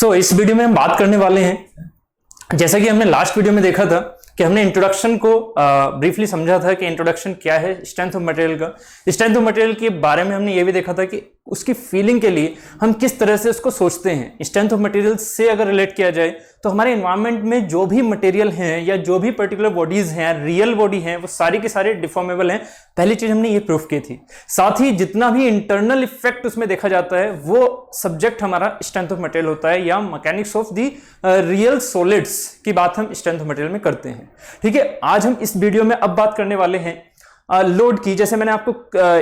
इस वीडियो में हम बात करने वाले हैं, जैसा कि हमने लास्ट वीडियो में देखा था कि हमने इंट्रोडक्शन को ब्रीफली समझा था कि इंट्रोडक्शन क्या है स्ट्रेंथ ऑफ मटेरियल का। स्ट्रेंथ ऑफ मटेरियल के बारे में हमने ये भी देखा था कि उसकी फीलिंग के लिए हम किस तरह से उसको सोचते हैं। स्ट्रेंथ ऑफ मटेरियल से अगर रिलेट किया जाए तो हमारे एनवायरनमेंट में जो भी मटेरियल हैं या जो भी पर्टिकुलर बॉडीज हैं, रियल बॉडी हैं, वो सारी के सारे डिफॉर्मेबल हैं। पहली चीज हमने ये प्रूफ की थी। साथ ही जितना भी इंटरनल इफेक्ट उसमें देखा जाता है वो सब्जेक्ट हमारा स्ट्रेंथ ऑफ मटेरियल होता है, या mechanics of the real solids की बात हम स्ट्रेंथ ऑफ मटेरियल में करते हैं। ठीक है, आज हम इस वीडियो में अब बात करने वाले हैं लोड की। जैसे मैंने आपको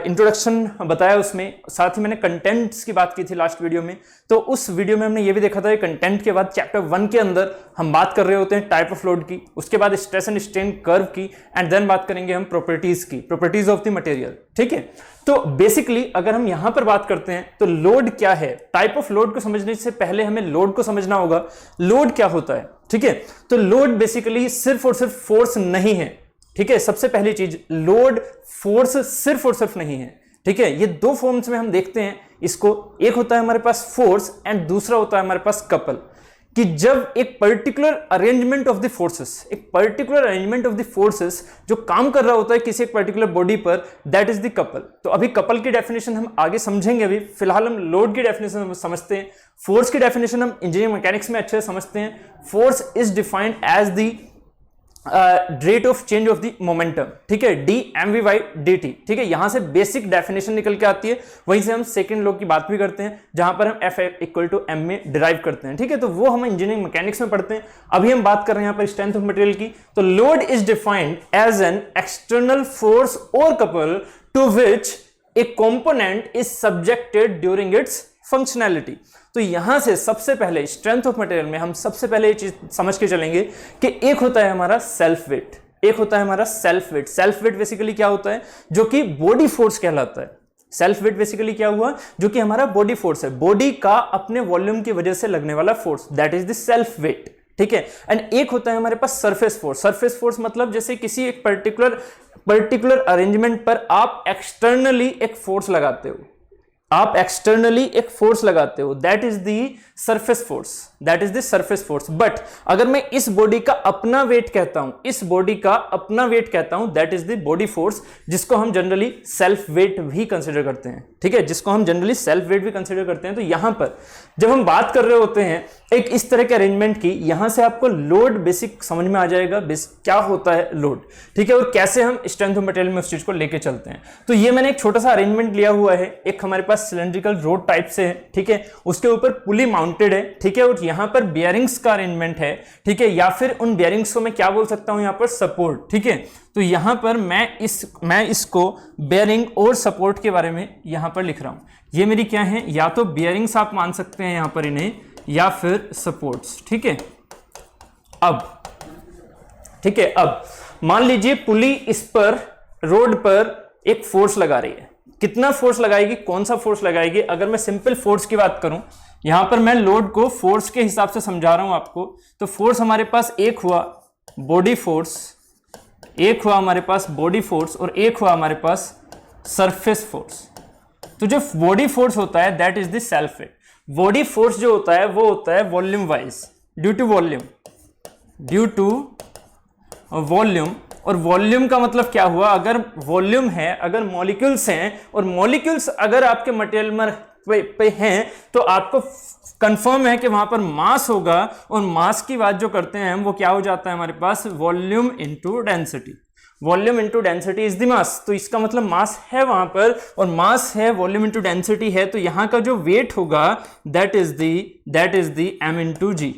इंट्रोडक्शन बताया, उसमें साथ ही मैंने कंटेंट्स की बात की थी लास्ट वीडियो में। तो उस वीडियो में हमने ये भी देखा था कि कंटेंट के बाद चैप्टर 1 के अंदर हम बात कर रहे होते हैं टाइप ऑफ लोड की, उसके बाद स्ट्रेस एंड स्ट्रेन कर्व की, एंड देन बात करेंगे हम प्रॉपर्टीज की, प्रॉपर्टीज ऑफ द मटेरियल। ठीक है, तो बेसिकली अगर हम यहां पर बात करते हैं तो लोड क्या है, टाइप ऑफ लोड को समझने से पहले हमें लोड को समझना होगा। लोड क्या होता है? ठीक है, तो लोड बेसिकली सिर्फ और सिर्फ फोर्स नहीं है। ठीक है, सबसे पहली चीज, लोड फोर्स सिर्फ और सिर्फ नहीं है। ठीक है, ये दो फॉर्म्स में हम देखते हैं इसको। एक होता है हमारे पास फोर्स एंड दूसरा होता है हमारे पास कपल। कि जब एक particular arrangement of the forces, एक particular arrangement of the forces जो काम कर रहा होता है किसी एक पर्टिकुलर बॉडी पर, दैट इज द कपल। तो अभी कपल की डेफिनेशन हम आगे समझेंगे। अभी फिलहाल हम लोड की डेफिनेशन समझते हैं। फोर्स की डेफिनेशन हम इंजीनियरिंग मैकेनिक्स में अच्छे से समझते हैं। Force is defined as the rate of change of the momentum. ठीक है, D M V by D T. ठीक है, यहां से बेसिक डेफिनेशन निकल के आती है। वहीं से हम सेकंड लॉ की बात भी करते हैं जहां पर हम एफ इक्वल टू एम में डिराइव करते हैं। ठीक है, तो वो हम इंजीनियरिंग मैकेनिक्स में पढ़ते हैं। अभी हम बात कर रहे हैं यहां पर स्ट्रेंथ ऑफ मटेरियल की। तो load is defined as an external force और couple to which a component is subjected during its functionality. तो यहां से सबसे पहले स्ट्रेंथ ऑफ मटेरियल में हम सबसे पहले ये चीज समझ के चलेंगे कि एक होता है हमारा सेल्फ वेट, एक होता है हमारा self weight. Self weight basically क्या होता है? जो कि बॉडी फोर्स कहलाता है। सेल्फ वेट बेसिकली क्या हुआ? जो कि हमारा बॉडी फोर्स है, बॉडी का अपने वॉल्यूम की वजह से लगने वाला force, that is the self wait. ठीक है, एंड एक होता है हमारे पास सरफेस फोर्स। सरफेस फोर्स मतलब जैसे किसी एक पर्टिकुलर अरेंजमेंट पर आप एक्सटर्नली एक फोर्स लगाते हो, आप एक्सटर्नली एक फोर्स लगाते हो, that is the surface force, that is the surface force. But अगर मैं इस बॉडी का अपना वेट कहता हूं, इस बॉडी का अपना वेट कहता हूं, that is the body force, जिसको हम जनरली सेल्फ वेट भी कंसीडर करते हैं। ठीक है, जिसको हम जनरली सेल्फ वेट भी कंसीडर करते हैं। तो यहां पर जब हम बात कर रहे होते हैं एक इस तरह के अरेंजमेंट की, यहां से आपको लोड बेसिक समझ में आ जाएगा, क्या होता है लोड। ठीक है, और कैसे हम स्ट्रेंथ ऑफ मटेरियल में उस चीज को लेके चलते हैं। तो ये मैंने एक छोटा सा अरेंजमेंट लिया हुआ है, एक हमारे पास सिलेंड्रिकल रोड टाइप से है। ठीक है, उसके ऊपर पुली माउंटेड है। ठीक है, और यहां पर बियरिंग्स का अरेंजमेंट है। ठीक है, या फिर उन बियरिंग्स को मैं क्या बोल सकता हूं, यहां पर सपोर्ट। ठीक है, तो यहां पर मैं इसको बियरिंग और सपोर्ट के बारे में यहां पर लिख रहा हूं। ये मेरी क्या है, या तो बियरिंग्स आप मान सकते हैं यहां पर इन्हें, या फिर सपोर्ट्स। ठीक है, अब मान लीजिए पुली इस पर रोड पर एक फोर्स लगा रही है। कितना फोर्स लगाएगी, कौन सा फोर्स लगाएगी? अगर मैं सिंपल फोर्स की बात करूं, यहां पर मैं लोड को फोर्स के हिसाब से समझा रहा हूं आपको। तो फोर्स हमारे पास एक हुआ बॉडी फोर्स, एक हुआ हमारे पास बॉडी फोर्स, और एक हुआ हमारे पास सरफेस फोर्स। तो जो बॉडी फोर्स होता है that is the self weight. Body force जो होता है वो होता है volume wise, due to volume. और वॉल्यूम का मतलब क्या हुआ? अगर वॉल्यूम है, अगर मॉलिक्यूल्स हैं, और मॉलिक्यूल्स अगर आपके मटेरियल पे हैं, तो आपको कंफर्म है कि वहां पर मास होगा, और मास की बात जो करते हैं हम, वो क्या हो जाता है हमारे पास? Volume into density. Volume into density is the mass. तो इसका मतलब मास है वहां पर, और मास है, वॉल्यूम इनटू डेंसिटी है, तो यहां का जो वेट होगा that is the m into g।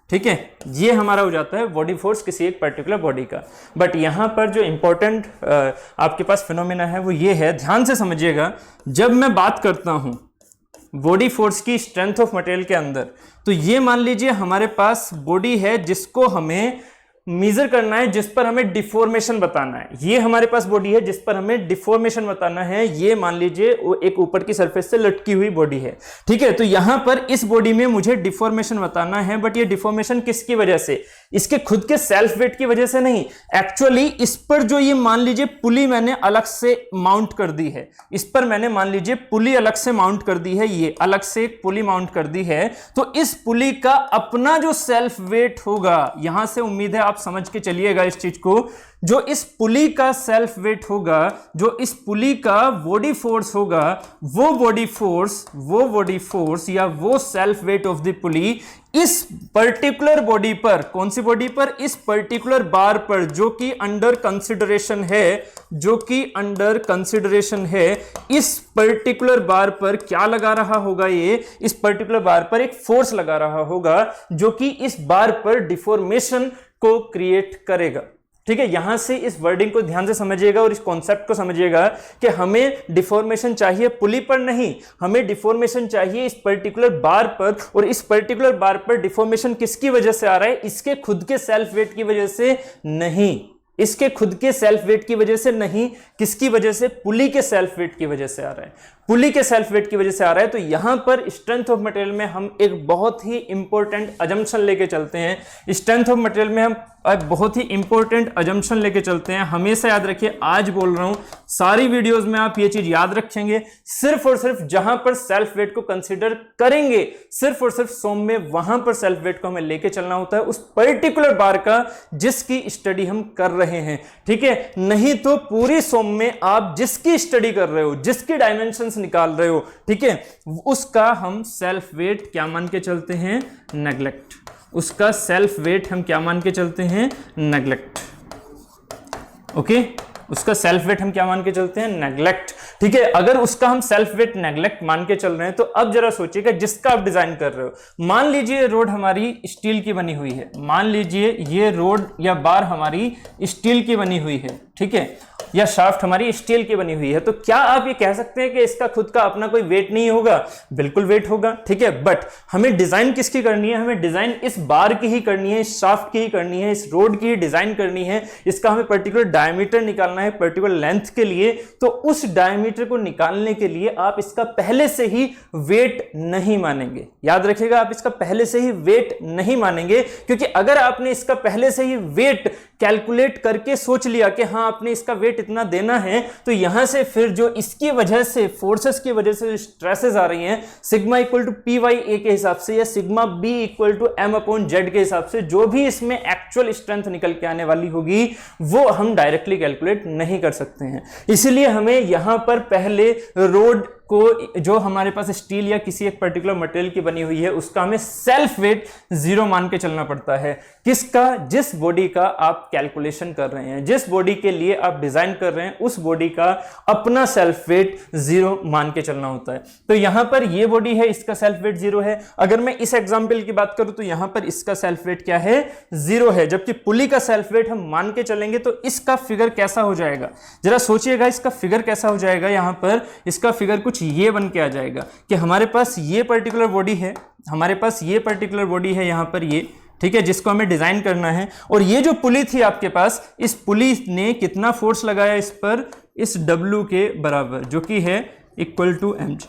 ठीक है, ये हमारा हो जाता है बॉडी फोर्स किसी एक पर्टिकुलर बॉडी का। बट यहां पर जो इंपॉर्टेंट आपके पास फिनोमेना है वो ये है, ध्यान से समझिएगा। जब मैं बात करता हूं बॉडी फोर्स की स्ट्रेंथ ऑफ मटेरियल के अंदर, तो ये मान लीजिए हमारे पास बॉडी है जिसको हमें मेजर करना है जिस पर हमें डिफॉर्मेशन बताना है। ये हमारे पास बॉडी है जिस पर हमें डिफॉर्मेशन बताना है। ये मान लीजिए एक ऊपर की सरफेस से लटकी हुई बॉडी है, ठीक है। तो यहां पर इस बॉडी में मुझे डिफॉर्मेशन बताना है, बट ये डिफॉर्मेशन किसकी वजह से? इसके खुद के सेल्फ वेट की वजह से नहीं। एक्चुअली इस पर जो ये मान लीजिए पुली मैंने अलग से माउंट कर दी है, इस पर मैंने मान लीजिए पुली अलग से माउंट कर दी है, ये अलग से एक पुली माउंट कर दी है। तो इस पुली का अपना जो सेल्फ वेट होगा, यहां से उम्मीद है आप समझ के चलिएगा इस चीज को, जो इस पुली का सेल्फ वेट होगा, जो इस पुली का बॉडी फोर्स होगा, वो बॉडी फोर्स या वो सेल्फ वेट ऑफ द पुली इस पर्टिकुलर बॉडी पर, कौन सी बॉडी पर? इस पर्टिकुलर बार पर, जो कि अंडर कंसिडरेशन है, इस पर्टिकुलर बार पर क्या लगा रहा होगा? ये इस पर्टिकुलर बार पर एक फोर्स लगा रहा होगा जो कि इस बार पर डिफॉर्मेशन को क्रिएट करेगा, ठीक है। यहां से इस वर्डिंग को ध्यान से समझिएगा और इस कॉन्सेप्ट को समझिएगा कि हमें डिफॉर्मेशन चाहिए पुली पर नहीं, हमें डिफॉर्मेशन चाहिए इस पर्टिकुलर बार पर। और इस पर्टिकुलर बार पर डिफॉर्मेशन किसकी वजह से आ रहा है? इसके खुद के सेल्फ वेट की वजह से नहीं, इसके खुद के सेल्फ वेट की वजह से नहीं। किसकी वजह से? पुली के सेल्फ वेट की वजह से आ रहा है, पुली के सेल्फ वेट की वजह से आ रहा है। तो यहां पर स्ट्रेंथ ऑफ मटेरियल में हम एक बहुत ही इंपॉर्टेंट अजम्पशन लेके चलते हैं। स्ट्रेंथ ऑफ मटेरियल में हम बहुत ही इंपॉर्टेंट अजम्पशन लेके चलते हैं। हमेशा याद रखिए, आज बोल रहा हूं, सारी वीडियोस में आप ये चीज याद रखेंगे। सिर्फ और सिर्फ जहां पर सेल्फ वेट को कंसीडर करेंगे, सिर्फ और सिर्फ सोम में वहां पर सेल्फ वेट को हमें लेके चलना होता है, उस पर्टिकुलर बार का जिसकी स्टडी हम कर रहे हैं, ठीक है। नहीं तो पूरी सोम में आप जिसकी स्टडी कर रहे हो, जिसकी डायमेंशंस निकाल रहे हो, ठीक है, उसका हम सेल्फ वेट क्या मान के चलते हैं? नेग्लेक्ट। उसका सेल्फ वेट हम क्या मान के चलते हैं? नेग्लेक्ट। ओके, उसका सेल्फ वेट हम क्या मान के चलते हैं? नेग्लेक्ट, ठीक है। अगर उसका हम सेल्फ वेट नेग्लेक्ट मान के चल रहे हैं तो अब जरा सोचिएगा, जिसका आप डिजाइन कर रहे हो, मान लीजिए रोड हमारी स्टील की बनी हुई है, मान लीजिए ये रोड या बार हमारी स्टील की बनी हुई है, ठीक है, या शाफ्ट हमारी स्टील की बनी हुई है। तो क्या आप ये कह सकते हैं कि इसका खुद का अपना कोई वेट नहीं होगा? बिल्कुल वेट होगा, ठीक है। बट हमें डिजाइन किसकी करनी है? हमें डिजाइन इस बार की ही करनी है, इस शाफ्ट की ही करनी है, इस रोड की ही डिजाइन करनी है। इसका हमें पर्टिकुलर डायमीटर निकालना है पर्टिकुलर लेंथ के लिए। तो उस डायमीटर को निकालने के लिए आप इसका पहले से ही वेट नहीं मानेंगे। याद रखिएगा, आप इसका पहले से ही वेट नहीं मानेंगे, क्योंकि अगर आपने इसका पहले से ही वेट कैलकुलेट करके सोच लिया कि हाँ आपने इसका वेट इतना देना है, तो यहां से फिर जो इसकी वजह से, फोर्सेस की वजह से स्ट्रेसेस आ रही हैं, sigma equal to P Y A के हिसाब से या sigma B equal to M upon Z के हिसाब से, जो भी इसमें एक्चुअल स्ट्रेंथ निकल के आने वाली होगी वो हम डायरेक्टली कैलकुलेट नहीं कर सकते हैं। इसलिए हमें यहां पर पहले रोड को, जो हमारे पास स्टील या किसी एक पर्टिकुलर मटेरियल की बनी हुई है, उसका हमें सेल्फ वेट 0 मान के चलना पड़ता है। किसका? जिस बॉडी का आप कैलकुलेशन कर रहे हैं, जिस बॉडी के लिए आप डिजाइन कर रहे हैं, उस बॉडी का अपना सेल्फ वेट 0 मान के चलना होता है। तो यहां पर ये बॉडी है, इसका सेल्फ वेट 0 है। अगर मैं इस एग्जांपल की बात करूं तो यहां पर इसका सेल्फ वेट क्या है? 0 है। जबकि पुली का सेल्फ वेट हम मान के चलेंगे तो इसका फिगर कैसा हो जाएगा? जरा सोचिएगा, इसका फिगर कैसा हो जाएगा? यहां पर इसका फिगर कुछ ये बन के आ जाएगा कि हमारे पास ये पर्टिकुलर बॉडी है, हमारे पास ये पर्टिकुलर बॉडी है यहां पर ये, ठीक है, जिसको हमें डिजाइन करना है। और ये जो पुली थी आपके पास, इस पुली ने कितना फोर्स लगाया इस पर? इस W के बराबर, जो कि है इक्वल टू mg।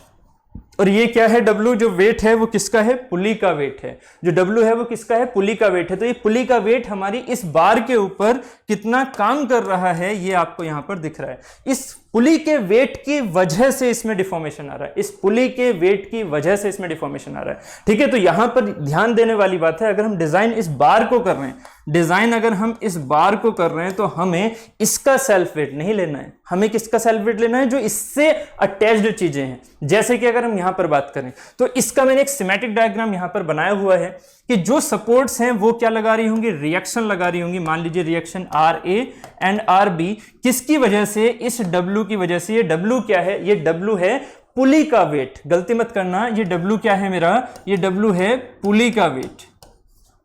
और ये क्या है? W जो वेट है वो किसका है? पुली का वेट है। जो W है वो किसका है? पुली का वेट है। तो ये पुली का वेट हमारी इस बार के ऊपर कितना काम कर रहा है ये आपको यहां पर दिख रहा है। इस पुली के वेट की वजह से इसमें डिफॉर्मेशन आ रहा है, इस पुली के वेट की वजह से इसमें डिफॉर्मेशन आ रहा है, ठीक है। तो यहां पर ध्यान देने वाली बात है, अगर हम डिजाइन इस बार को कर रहे हैं, डिजाइन अगर हम इस बार को कर रहे हैं तो हमें इसका सेल्फ वेट नहीं लेना है। हमें किसका सेल्फ वेट लेना है? जो इससे अटैच्ड चीजें हैं। जैसे कि अगर हम यहां पर बात करें तो इसका मैंने एक सिमेट्रिक डायग्राम यहां पर बनाया हुआ है कि जो सपोर्ट्स हैं वो क्या लगा रही होंगी? रिएक्शन लगा रही होंगी। मान लीजिए रिएक्शन RA एंड RB, किसकी वजह से? इस W की वजह से। ये W क्या है? ये W है पुली का वेट। गलती मत करना, ये W क्या है मेरा? ये W है पुली का वेट,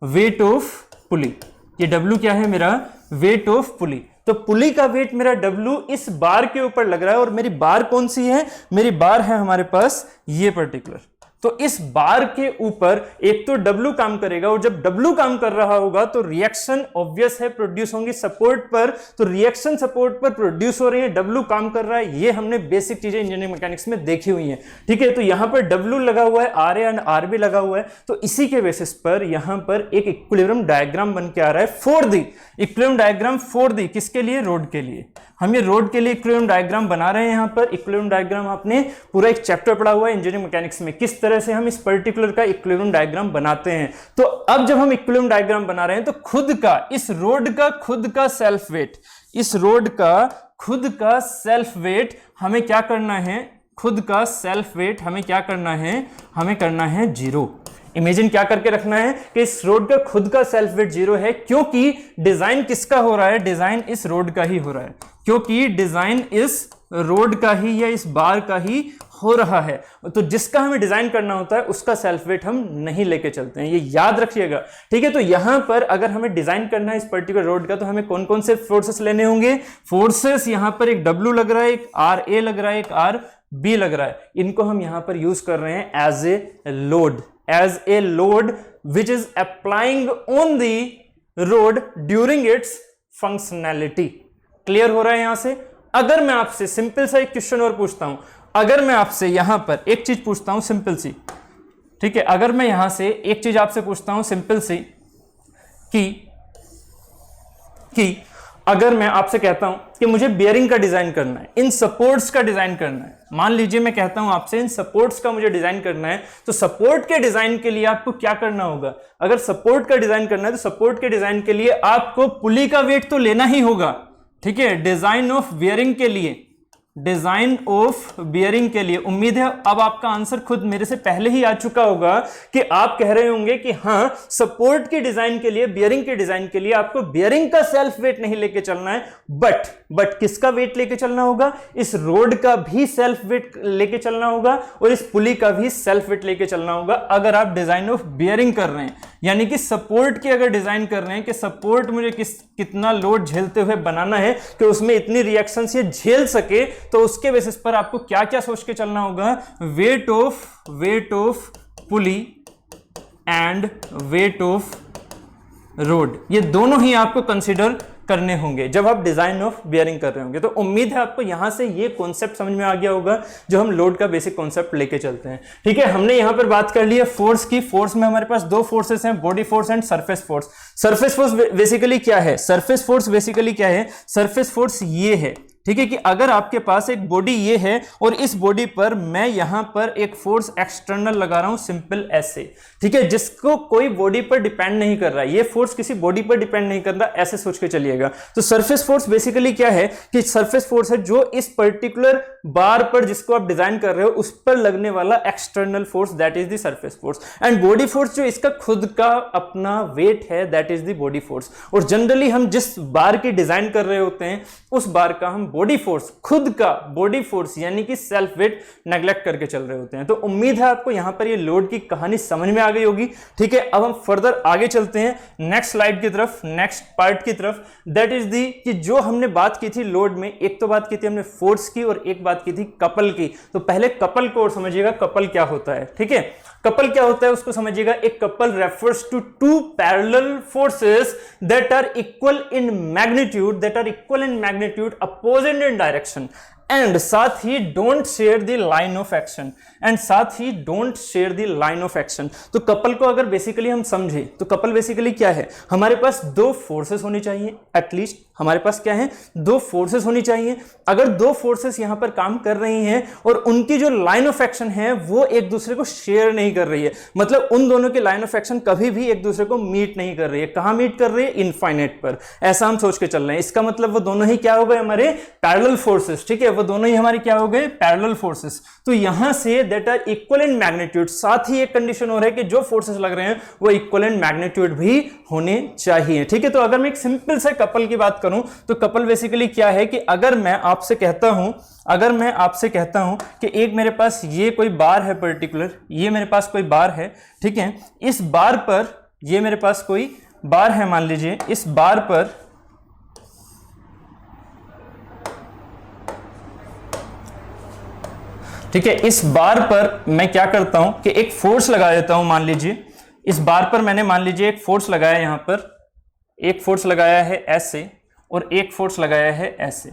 वेट ऑफ पुली। ये W क्या है मेरा? Weight of pulley. तो पुली का वेट मेरा W इस बार के ऊपर लग रहा है। और मेरी बार कौन सी है? मेरी बार है हमारे पास ये पर्टिकुलर, तो इस बार के ऊपर एक तो W काम करेगा, और जब W काम कर रहा होगा तो रिएक्शन ऑब्वियस है प्रोड्यूस होंगी सपोर्ट पर, तो रिएक्शन सपोर्ट पर प्रोड्यूस हो रही है, W काम कर रहा है। ये हमने बेसिक चीजें इंजीनियरिंग मैकेनिक्स में देखी हुई हैं, ठीक है। तो यहां पर W लगा हुआ है, RA एंड RB लगा हुआ है, तो इसी के बेसिस पर यहां पर एक इक्विलिब्रियम डायग्राम बन के आ रहा है for the equilibrium diagram for the किसके लिए, रोड के लिए। हम ये रोड के लिए इक्विलिब्रियम डायग्राम बना रहे हैं। यहां पर इक्विलिब्रियम डायग्राम आपने पूरा एक चैप्टर पढ़ा हुआ है इंजीनियरिंग मैकेनिक्स में, किस तरह से हम इस पर्टिकुलर का इक्विलिब्रियम डायग्राम बनाते हैं। तो अब जब हम इक्विलिब्रियम डायग्राम बना रहे हैं तो खुद का इस रोड का खुद का सेल्फ वेट, इस रोड का खुद का सेल्फ वेट हमें क्या करना है, खुद का सेल्फ वेट हमें क्या करना है, हमें करना है 0। इमेजिन क्या करके रखना है कि इस रोड का खुद का सेल्फ वेट 0 है, क्योंकि डिजाइन किसका हो रहा है, डिजाइन इस रोड का ही हो रहा है, क्योंकि डिजाइन इस रोड का ही या इस बार का ही हो रहा है। तो जिसका हमें डिजाइन करना होता है उसका सेल्फ वेट हम नहीं लेके चलते हैं, ये याद रखिएगा, ठीक है। तो यहां पर अगर हमें डिजाइन करना है इस पर्टिकुलर रोड का तो हमें कौन कौन से फोर्सेस लेने होंगे, फोर्सेस यहां पर एक W लग रहा है, एक RA लग रहा है, एक RB लग रहा है, इनको हम यहां पर यूज कर रहे हैं as a load which is applying on the road during its functionality। Clear हो रहा है यहां से। अगर मैं आपसे सिंपल सा एक क्वेश्चन और पूछता हूं, अगर मैं आपसे यहां पर एक चीज पूछता हूं सिंपल सी, ठीक है, अगर मैं यहां से एक चीज आपसे पूछता हूं सिंपल सी कि अगर मैं आपसे कहता हूं कि मुझे बियरिंग का डिजाइन करना है, इन सपोर्ट्स का डिजाइन करना है, मान लीजिए मैं कहता हूं आपसे इन सपोर्ट्स का मुझे डिजाइन करना है, तो सपोर्ट के डिजाइन के लिए आपको क्या करना होगा, अगर सपोर्ट का डिजाइन करना है तो सपोर्ट के डिजाइन के लिए आपको पुली का वेट तो लेना ही होगा, ठीक है। डिजाइन ऑफ बियरिंग के लिए, डिजाइन ऑफ बियरिंग के लिए उम्मीद है अब आपका आंसर खुद मेरे से पहले ही आ चुका होगा कि आप कह रहे होंगे कि हां सपोर्ट के डिजाइन के लिए, बियरिंग के डिजाइन के लिए आपको बियरिंग का सेल्फ वेट नहीं लेके चलना है, बट किसका वेट लेके चलना होगा, इस रोड का भी सेल्फ वेट लेके चलना होगा और इस पुली का भी सेल्फ वेट लेके चलना होगा अगर आप डिजाइन ऑफ बियरिंग कर रहे हैं। यानी कि सपोर्ट की अगर डिजाइन कर रहे हैं कि सपोर्ट मुझे कितना लोड झेलते हुए बनाना है कि उसमें इतनी रिएक्शंस ये झेल सके, तो उसके बेसिस पर आपको क्या क्या सोच के चलना होगा, weight of pulley and weight of road, ये दोनों ही आपको कंसीडर करने होंगे जब आप डिजाइन ऑफ बियरिंग कर रहे होंगे। तो उम्मीद है आपको यहां से ये कॉन्सेप्ट समझ में आ गया होगा जो हम लोड का बेसिक कॉन्सेप्ट लेके चलते हैं, ठीक है। हमने यहां पर बात कर ली है फोर्स की। फोर्स में हमारे पास दो फोर्सेस हैं, body force and surface force. Surface force basically क्या है, सरफेस फोर्स बेसिकली क्या है, सरफेस फोर्स ये है, ठीक है, कि अगर आपके पास एक बॉडी ये है और इस बॉडी पर मैं यहां पर एक फोर्स एक्सटर्नल लगा रहा हूं सिंपल ऐसे, ठीक है, जिसको कोई बॉडी पर डिपेंड नहीं कर रहा है, ये फोर्स किसी बॉडी पर डिपेंड नहीं कर रहा, ऐसे सोच के चलिएगा। तो सरफेस फोर्स बेसिकली क्या है कि सरफेस फोर्स है जो इस पर्टिकुलर बार पर जिसको आप डिजाइन कर रहे हो उस पर लगने वाला external force, that is the surface force. And body force जो इसका खुद का अपना वेट है, that is the body force. और जनरली हम जिस बार की डिजाइन कर रहे होते हैं उस बार का हम बॉडी फोर्स, खुद का बॉडी फोर्स यानी कि सेल्फ वेट नेग्लेक्ट करके चल रहे होते हैं। तो उम्मीद है आपको यहां पर ये लोड की कहानी समझ में आ गई होगी, ठीक है। अब हम फर्दर आगे चलते हैं नेक्स्ट स्लाइड की तरफ, नेक्स्ट पार्ट की तरफ, दैट इज दी कि जो हमने बात की थी लोड में, एक तो बात की थी हमने फोर्स की और एक बात की थी कपल की। तो पहले कपल को और समझिएगा, कपल क्या होता है, ठीक है। कपल क्या होता है उसको समझिएगा। एक couple refers to two parallel forces that are equal in magnitude, opposite in direction and साथ ही don't share the line of action, तो कपल को अगर बेसिकली हम समझे तो कपल बेसिकली क्या है, हमारे पास दो फोर्सेस होनी चाहिए, एटलीस्ट हमारे पास क्या है, दो फोर्सेस होनी चाहिए। अगर दो फोर्सेस यहां पर काम कर रही हैं और उनकी जो लाइन ऑफ एक्शन है वो एक दूसरे को शेयर नहीं कर रही है, मतलब उन दोनों की लाइन ऑफ एक्शन कभी भी एक दूसरे को मीट नहीं कर रही है। कहां मीट कर रही है, इनफाइनाइट पर, ऐसा हम सोच के चल रहे हैं। इसका मतलब वो दोनों ही क्या हो गए, हमारे पैरेलल फोर्सेस, ठीक है, वो दोनों ही हमारे क्या हो गए, पैरेलल फोर्सेस। तो यहां से that are equal in magnitude, साथ ही एक कंडीशन हो रहा है कि जो फोर्सेस लग रहे हैं वो इक्वल इन मैग्नीट्यूड भी होने चाहिए, ठीक है। तो अगर मैं एक सिंपल से कपल की बात करूं तो कपल बेसिकली क्या है कि अगर मैं आपसे कहता हूं कि एक मेरे पास ये कोई बार है पर्टिकुलर, ये मेरे पास कोई बार है, ठीक है, इस बार पर ये मेरे पास कोई बार है, मान लीजिए इस बार पर ठीक है, इस बार पर मैं क्या करता हूं कि एक फोर्स लगा देता हूं। मान लीजिए इस बार पर मैंने मान लीजिए एक फोर्स लगाया, यहां पर एक फोर्स लगाया है ऐसे और एक फोर्स लगाया है ऐसे,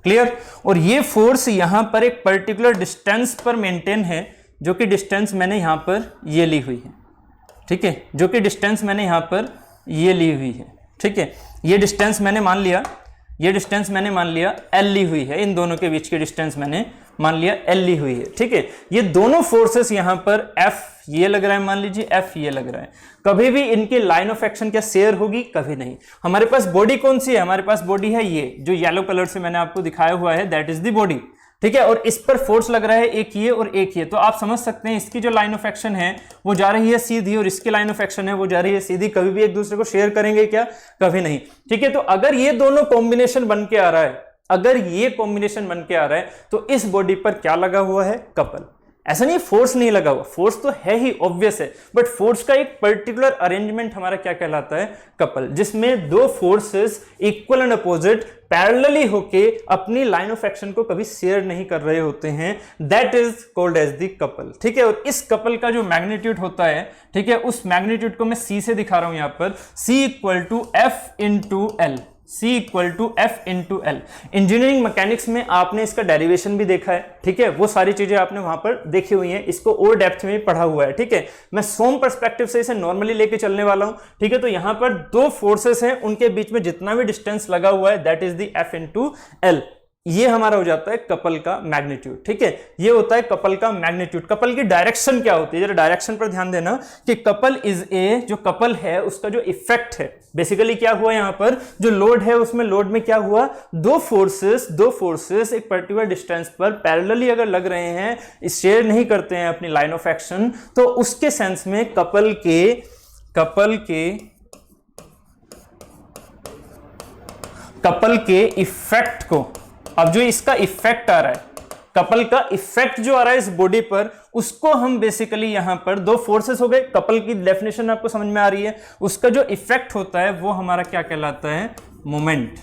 क्लियर। और ये फोर्स यहां पर एक पर्टिकुलर डिस्टेंस पर मेंटेन है, जो कि डिस्टेंस मैंने यहां पर ये ली हुई है, ठीक है, जो कि डिस्टेंस मैंने यहां पर ये ली हुई है, ठीक है। ये डिस्टेंस मैंने मान लिया, ये डिस्टेंस मैंने मान लिया L ली हुई है, इन दोनों के बीच की डिस्टेंस मैंने मान लिया L ली हुई है, ठीक है। ये दोनों फोर्सेस यहां पर F ये लग रहा है, मान लीजिए F ये लग रहा है। कभी भी इनकी लाइन ऑफ एक्शन क्या शेयर होगी? कभी नहीं। हमारे पास बॉडी कौन सी है? हमारे पास बॉडी है ये जो येलो कलर से मैंने आपको दिखाया हुआ है, दैट इज द बॉडी, ठीक है। और इस पर फोर्स लग रहा है एक ये और एक ये, तो आप समझ सकते हैं इसकी जो लाइन ऑफ एक्शन है वो जा रही है सीधी और इसकी लाइन ऑफ एक्शन है वो जा रही है सीधी। कभी भी एक दूसरे को शेयर करेंगे क्या? कभी नहीं, ठीक है। तो अगर ये दोनों कॉम्बिनेशन बन के आ रहा है, अगर ये कॉम्बिनेशन बन के आ रहा है, तो इस बॉडी पर क्या लगा हुआ है? कपल। ऐसा नहीं फोर्स नहीं लगा हुआ, फोर्स तो है ही, ऑब्वियस है, बट फोर्स का एक पर्टिकुलर अरेंजमेंट हमारा क्या कहलाता है? कपल, जिसमें दो forces equal and opposite parallelly होके अपनी लाइन ऑफ एक्शन को कभी शेयर नहीं कर रहे होते हैं, that is called as the couple, ठीक है। और इस कपल का जो मैग्नीट्यूड होता है, ठीक है, उस मैग्नीट्यूड को मैं C से दिखा रहा हूं यहां पर, C equal to F into L, C equal to F into L। Engineering mechanics में आपने इसका डेरिवेशन भी देखा है, ठीक है, वो सारी चीजें आपने वहां पर देखी हुई हैं, इसको और डेप्थ में पढ़ा हुआ है, ठीक है। मैं सोम पर्सपेक्टिव से इसे नॉर्मली लेके चलने वाला हूं, ठीक है। तो यहां पर दो फोर्सेस हैं, उनके बीच में जितना भी डिस्टेंस लगा हुआ है that is the F into L। ये हमारा हो जाता है कपल का मैग्नीट्यूड, ठीक है। ये होता है कपल का मैग्नीट्यूड। कपल की डायरेक्शन क्या होती है? जरा डायरेक्शन पर ध्यान देना कि कपल इज ए, जो कपल है उसका जो इफेक्ट है, बेसिकली क्या हुआ यहां पर, जो लोड है उसमें लोड में क्या हुआ, दो फोर्सेस एक पर्टिकुलर डिस्टेंस पर पैरेलली अगर लग रहे हैं, शेयर नहीं करते हैं अपनी लाइन ऑफ एक्शन, तो उसके सेंस में कपल के इफेक्ट को, अब जो इसका इफेक्ट आ रहा है, कपल का इफेक्ट जो आ रहा है इस बॉडी पर, उसको हम बेसिकली यहां पर दो फोर्सेस हो गए, कपल की डेफिनेशन आपको समझ में आ रही है, उसका जो इफेक्ट होता है वो हमारा क्या कहलाता है? मोमेंट।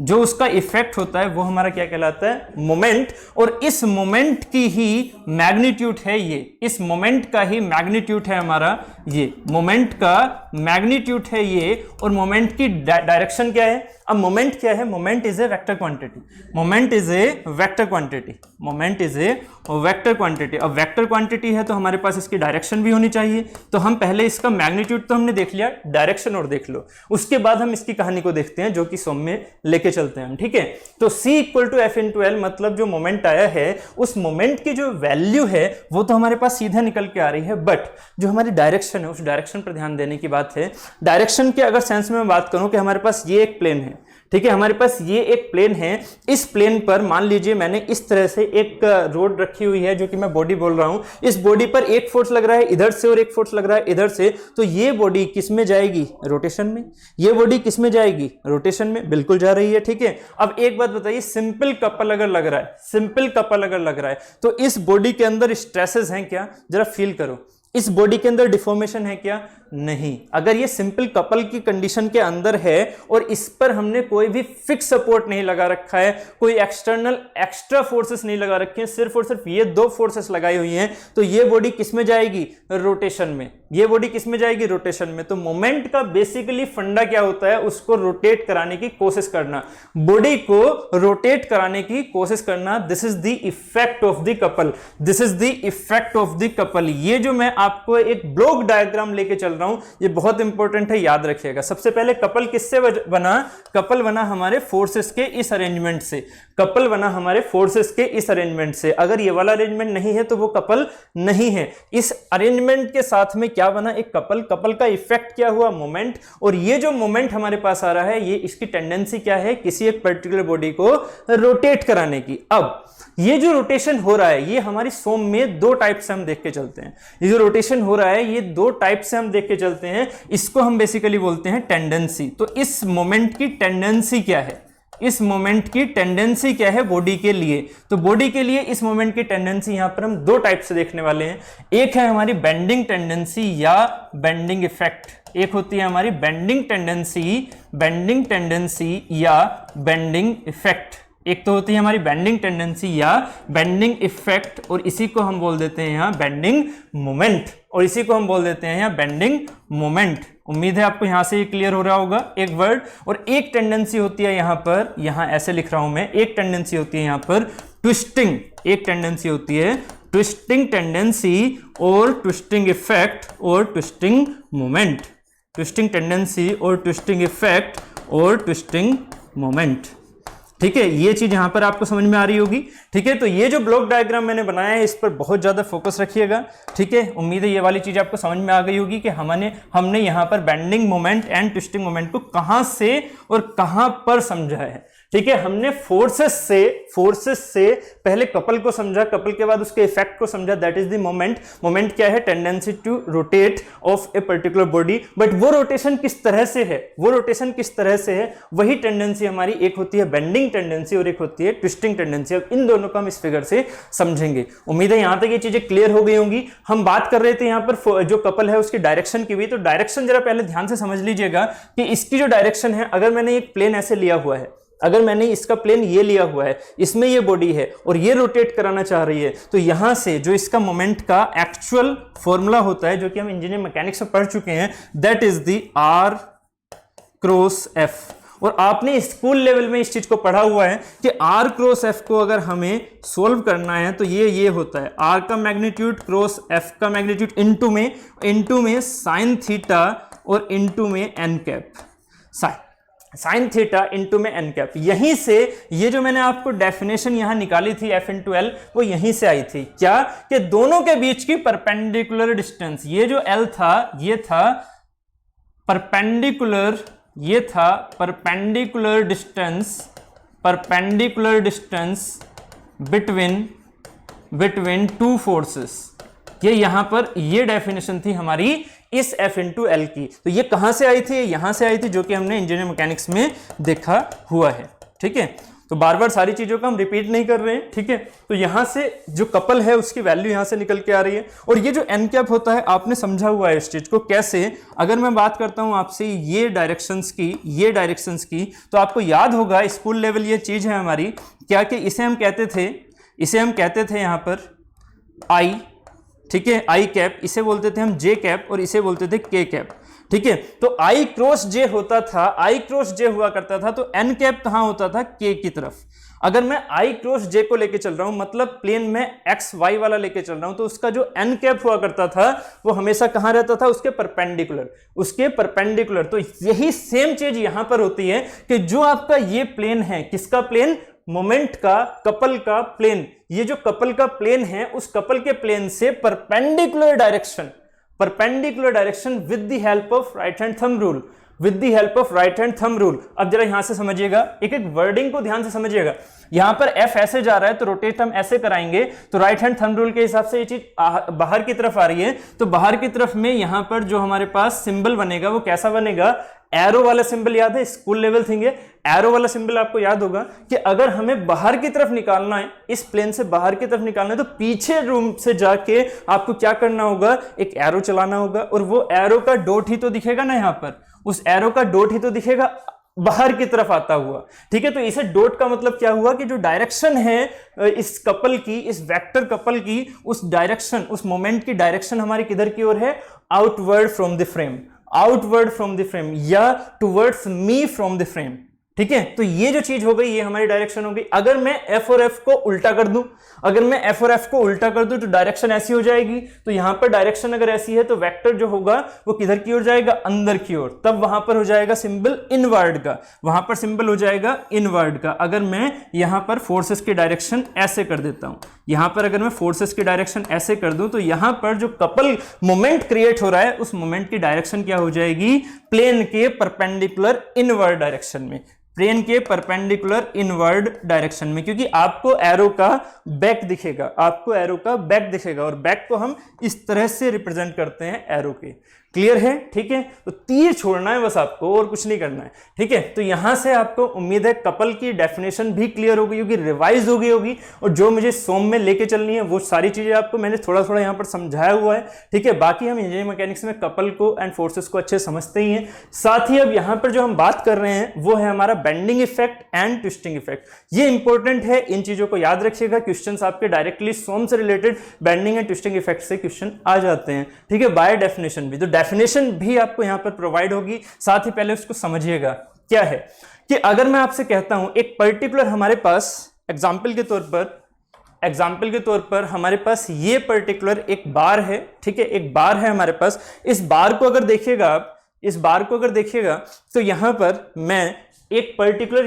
जो उसका इफेक्ट होता है वो हमारा क्या कहलाता है? मोमेंट। और इस मोमेंट की ही मैग्नीट्यूड है ये, इस मोमेंट का ही मैग्नीट्यूड है हमारा ये, मोमेंट का मैग्नीट्यूड है ये। और मोमेंट की डायरेक्शन क्या है? अब मोमेंट क्या है? Moment is a vector quantity, moment is a vector quantity, moment is a vector quantity. अब वेक्टर क्वांटिटी है तो हमारे पास इसकी डायरेक्शन भी होनी चाहिए, तो हम पहले इसका मैग्नीट्यूड तो हमने देख लिया, डायरेक्शन और देख लो, उसके बाद हम इसकी कहानी को देखते हैं, जो कि सोम में लेके चलते हैं हम, ठीक है। तो C equal to F into L, मतलब जो मोमेंट आया है उस मोमेंट की जो वैल्यू है वो तो हमारे पास सीधा निकल के आ रही है, बट जो हमारी डायरेक्शन है उस डायरेक्शन पर ध्यान देने की बात है। डायरेक्शन के अगर सेंस में मैं बात करूं कि हमारे पास ये एक प्लेन है, ठीक है, हमारे पास ये एक प्लेन है, इस प्लेन पर मान लीजिए मैंने इस तरह से एक रोड रखी हुई है, जो कि मैं बॉडी बोल रहा हूं, इस बॉडी पर एक फोर्स लग रहा है इधर से और एक फोर्स लग रहा है इधर से, तो ये बॉडी किस में जाएगी? रोटेशन में। ये बॉडी किस में जाएगी? रोटेशन में, बिल्कुल जा रही है, ठीक है। अब एक बात बताइए, सिंपल कपल अगर लग रहा है, सिंपल कपल अगर लग रहा है, तो इस बॉडी के अंदर स्ट्रेसेस हैं क्या? जरा फील करो, इस बॉडी के अंदर डिफॉर्मेशन है क्या? नहीं। अगर ये सिंपल कपल की कंडीशन के अंदर है और इस पर हमने कोई भी फिक्स सपोर्ट नहीं लगा रखा है, कोई एक्सटर्नल एक्स्ट्रा फोर्सेस नहीं लगा रखे हैं, सिर्फ और सिर्फ ये दो फोर्सेस लगाई हुई हैं, तो ये बॉडी किस में जाएगी? रोटेशन में। ये बॉडी किस में जाएगी? रोटेशन में। तो मोमेंट का बेसिकली फंडा क्या होता है? उसको रोटेट कराने की कोशिश करना, बॉडी को रोटेट कराने की कोशिश करना। This is the effect of the couple, this is the effect of the couple. ये जो मैं आपको एक ब्लॉक डायग्राम लेके चल रहा हूं, ये बहुत इंपॉर्टेंट है, याद रखिएगा। सबसे पहले कपल किससे बना? कपल बना हमारे फोर्सेस के इस अरेंजमेंट से, कपल बना हमारे फोर्सेस के इस अरेंजमेंट से। अगर ये वाला अरेंजमेंट नहीं है तो वो कपल नहीं है। इस अरेंजमेंट के साथ में क्या बना? एक कपल। कपल का इफेक्ट क्या हुआ? मोमेंट। और ये जो मोमेंट हमारे पास आ रहा है, ये इसकी टेंडेंसी क्या है? किसी एक पर्टिकुलर बॉडी को रोटेट कराने की। अब ये जो रोटेशन हो रहा है, ये हमारी सोम में दो टाइप से हम देख के चलते हैं। ये जो रोटेशन हो रहा है, ये दो टाइप से हम देख के चलते हैं, इसको हम बेसिकली बोलते हैं टेंडेंसी। तो इस मोमेंट की टेंडेंसी क्या है? इस मोमेंट की टेंडेंसी क्या है बॉडी के लिए? तो बॉडी के लिए इस मोमेंट की टेंडेंसी यहां पर हम दो टाइप से देखने वाले हैं। एक है हमारी बेंडिंग टेंडेंसी या बेंडिंग इफेक्ट। एक होती है हमारी बेंडिंग टेंडेंसी या बेंडिंग इफेक्ट। एक तो होती है हमारी बेंडिंग टेंडेंसी या बेंडिंग इफेक्ट, और इसी को हम बोल देते हैं यहाँ बेंडिंग मोमेंट, और इसी को हम बोल देते हैं यहाँ बेंडिंग मोमेंट। उम्मीद है आपको यहाँ से ये क्लियर हो रहा होगा एक वर्ड। और एक टेंडेंसी होती है यहाँ पर, यहाँ ऐसे लिख रहा हूं मैं, एक टेंडेंसी होती है यहाँ पर ट्विस्टिंग, एक टेंडेंसी होती है ट्विस्टिंग टेंडेंसी और ट्विस्टिंग इफेक्ट और ट्विस्टिंग मोमेंट, ट्विस्टिंग टेंडेंसी और ट्विस्टिंग इफेक्ट और ट्विस्टिंग मोमेंट। ठीक है, ये चीज यहां पर आपको समझ में आ रही होगी। ठीक है, तो ये जो ब्लॉक डायग्राम मैंने बनाया है इस पर बहुत ज्यादा फोकस रखिएगा। ठीक है, उम्मीद है ये वाली चीज आपको समझ में आ गई होगी कि हमने यहां पर bending moment and twisting moment को कहां से और कहां पर समझा है। ठीक है, हमने फोर्सेस से पहले कपल को समझा, कपल के बाद उसके इफेक्ट को समझा, that is the moment. Moment क्या है? Tendency to rotate of a particular body. But वो रोटेशन किस तरह से है, वो रोटेशन किस तरह से है, वही टेंडेंसी हमारी एक होती है बेंडिंग टेंडेंसी और एक होती है ट्विस्टिंग टेंडेंसी। अब इन दोनों को हम इस फिगर से समझेंगे। उम्मीद है यहां तक ये चीजें क्लियर हो गई होंगी। हम बात कर रहे थे यहाँ पर जो कपल है उसकी डायरेक्शन की भी, तो डायरेक्शन जरा पहले ध्यान से समझ लीजिएगा कि इसकी जो डायरेक्शन है, अगर मैंने एक प्लेन ऐसे लिया हुआ है, अगर मैंने इसका प्लेन ये लिया हुआ है, इसमें ये बॉडी है और ये रोटेट कराना चाह रही है, तो यहां से जो इसका मोमेंट का एक्चुअल फॉर्मूला होता है, जो कि हम इंजीनियरिंग मैकेनिक्स में पढ़ चुके हैं, that is the R cross F। और आपने स्कूल लेवल में इस चीज को पढ़ा हुआ है कि R क्रॉस F को अगर हमें सोल्व करना है तो ये होता है R का मैग्नीट्यूड क्रॉस F का मैग्नीट्यूड इनटू में साइन थीटा और इनटू में n cap, sine theta into में एन कैप। यहीं से ये जो मैंने आपको डेफिनेशन यहां निकाली थी F इंटू एल, वो यहीं से आई थी। क्या? कि दोनों के बीच की परपेंडिकुलर डिस्टेंस, ये जो L था ये था परपेंडिकुलर, ये था perpendicular distance between two forces. ये यहां पर ये डेफिनेशन थी हमारी इस F इंटू एल की। तो ये कहां से आई थी? यहां से आई थी, जो कि हमने इंजीनियरिंग मैकेनिक्स में देखा हुआ है। ठीक है, तो बार बार सारी चीजों को हम रिपीट नहीं कर रहे हैं। ठीक है, तो यहां से जो कपल है उसकी वैल्यू यहां से निकल के आ रही है। और ये जो एन कैप होता है, आपने समझा हुआ है इस चीज को कैसे। अगर मैं बात करता हूं आपसे ये डायरेक्शंस की, तो आपको याद होगा स्कूल लेवल ये चीज है हमारी क्या, कि इसे हम कहते थे यहां पर आई। ठीक है, आई कैप, इसे बोलते थे हम जे कैप और इसे बोलते थे के कैप। ठीक है, तो आई क्रॉस जे होता था, आई क्रॉस जे हुआ करता था, तो एन कैप कहां होता था? के की तरफ। अगर मैं आई क्रॉस जे को लेके चल रहा हूं, मतलब प्लेन में एक्स वाई वाला लेके चल रहा हूं, तो उसका जो एन कैप हुआ करता था वो हमेशा कहां रहता था? उसके परपेंडिकुलर। तो यही सेम चीज यहां पर होती है कि जो आपका ये प्लेन है, किसका प्लेन? मोमेंट का, कपल का प्लेन। ये जो कपल का प्लेन है, उस कपल के प्लेन से perpendicular direction with the help of right hand thumb rule. अब जरा यहां से समझिएगा, एक एक वर्डिंग को ध्यान से समझिएगा। यहां पर F ऐसे जा रहा है तो रोटेट हम ऐसे कराएंगे, तो राइट हैंड थंब रूल के हिसाब से ये चीज बाहर की तरफ आ रही है, तो बाहर की तरफ में यहां पर जो हमारे पास सिंबल बनेगा वो कैसा बनेगा? एरो वाला सिंबल। याद है, स्कूल लेवल थिंग है। एरो वाला सिंबल आपको याद होगा कि अगर हमें बाहर की तरफ निकालना है, इस प्लेन से बाहर की तरफ निकालना है, तो पीछे रूम से जाके आपको क्या करना होगा? एक एरो चलाना होगा, और वो एरो का डॉट ही तो दिखेगा ना, यहां पर उस एरो का डॉट ही तो दिखेगा बाहर की तरफ आता हुआ। ठीक है, तो इसे डॉट का मतलब क्या हुआ कि जो डायरेक्शन है इस कपल की, इस वेक्टर कपल की, उस डायरेक्शन, उस मोमेंट की डायरेक्शन हमारी किधर की ओर है? आउटवर्ड फ्रॉम द फ्रेम या towards me from the frame. ठीक है, तो ये जो चीज हो गई ये हमारी डायरेक्शन हो गई। अगर मैं F और F को उल्टा कर दूं, तो डायरेक्शन ऐसी हो जाएगी। तो यहां पर डायरेक्शन अगर ऐसी है तो वेक्टर जो होगा वो किधर की ओर जाएगा? अंदर की ओर। तब वहां पर हो जाएगा सिंबल इनवर्ड का, अगर मैं यहां पर फोर्सेस की डायरेक्शन ऐसे कर देता हूं, यहां पर अगर मैं फोर्सेस की डायरेक्शन ऐसे कर दूं, तो यहां पर जो कपल मोमेंट क्रिएट हो रहा है उस मोमेंट की डायरेक्शन क्या हो जाएगी? प्लेन के परपेंडिकुलर इनवर्ड डायरेक्शन में, क्योंकि आपको एरो का बैक दिखेगा, और बैक को हम इस तरह से रिप्रेजेंट करते हैं एरो के। क्लियर है? ठीक है, तो तीर छोड़ना है बस आपको और कुछ नहीं करना है। ठीक है, तो यहां से आपको उम्मीद है कपल की डेफिनेशन भी क्लियर हो गई होगी, रिवाइज हो गई होगी, और जो मुझे सोम में लेके चलनी है वो सारी चीजें आपको मैंने थोड़ा थोड़ा यहां पर समझाया हुआ है। ठीक है, बाकी हम इंजीनियरिंग मैकेनिक्स में कपल को एंड फोर्सेस को अच्छे समझते ही हैं। साथ ही अब यहां पर जो हम बात कर रहे हैं वो है हमारा bending effect and twisting effect. ये इंपॉर्टेंट है, इन चीजों को याद रखिएगा, क्वेश्चंस आपके डायरेक्टली सोम से related bending and twisting effect से क्वेश्चन आ जाते हैं। ठीक है, बाय डेफिनेशन भी, तो डेफिनेशन भी आपको यहां पर प्रोवाइड होगी। साथ ही पहले उसको समझिएगा क्या है कि अगर मैं आपसे कहता हूं एक पर्टिकुलर हमारे पास एग्जाम्पल के तौर पर हमारे पास ये पर्टिकुलर एक बार है। ठीक है, एक बार है हमारे पास। इस बार को अगर देखिएगा आप, इस बार को अगर देखिएगा तो यहां पर मैं एक पर्टिकुलर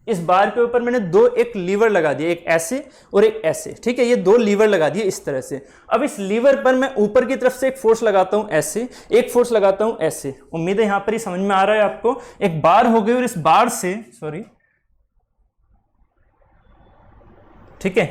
इस बार के ऊपर मैंने दो एक लीवर लगा दिया, एक ऐसे और एक ऐसे। ठीक है, ये दो लीवर लगा दिए इस तरह से। अब इस लीवर पर मैं ऊपर की तरफ से एक फोर्स लगाता हूं ऐसे, एक फोर्स लगाता हूं ऐसे। उम्मीद है यहां पर ही समझ में आ रहा है आपको। एक बार हो गई और इस बार से ठीक है,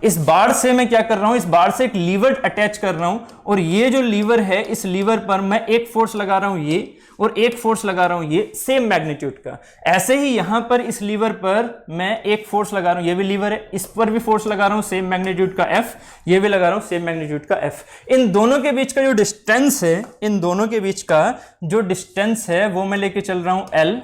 इस बार से मैं क्या कर रहा हूं, इस बार से एक लीवर अटैच कर रहा हूं, और ये जो लीवर है इस लीवर पर मैं एक फोर्स लगा रहा हूं ये, और एक फोर्स लगा रहा हूं ये सेम मैग्नीट्यूड का। ऐसे ही यहां पर इस लीवर पर मैं एक फोर्स लगा रहा हूं, ये भी लीवर है, इस पर भी फोर्स लगा रहा हूं सेम मैग्नीट्यूड का F, ये भी लगा रहा हूं सेम मैग्नीट्यूड का F। इन दोनों के बीच का जो डिस्टेंस है, इन दोनों के बीच का जो डिस्टेंस है वो मैं लेके चल रहा हूं L।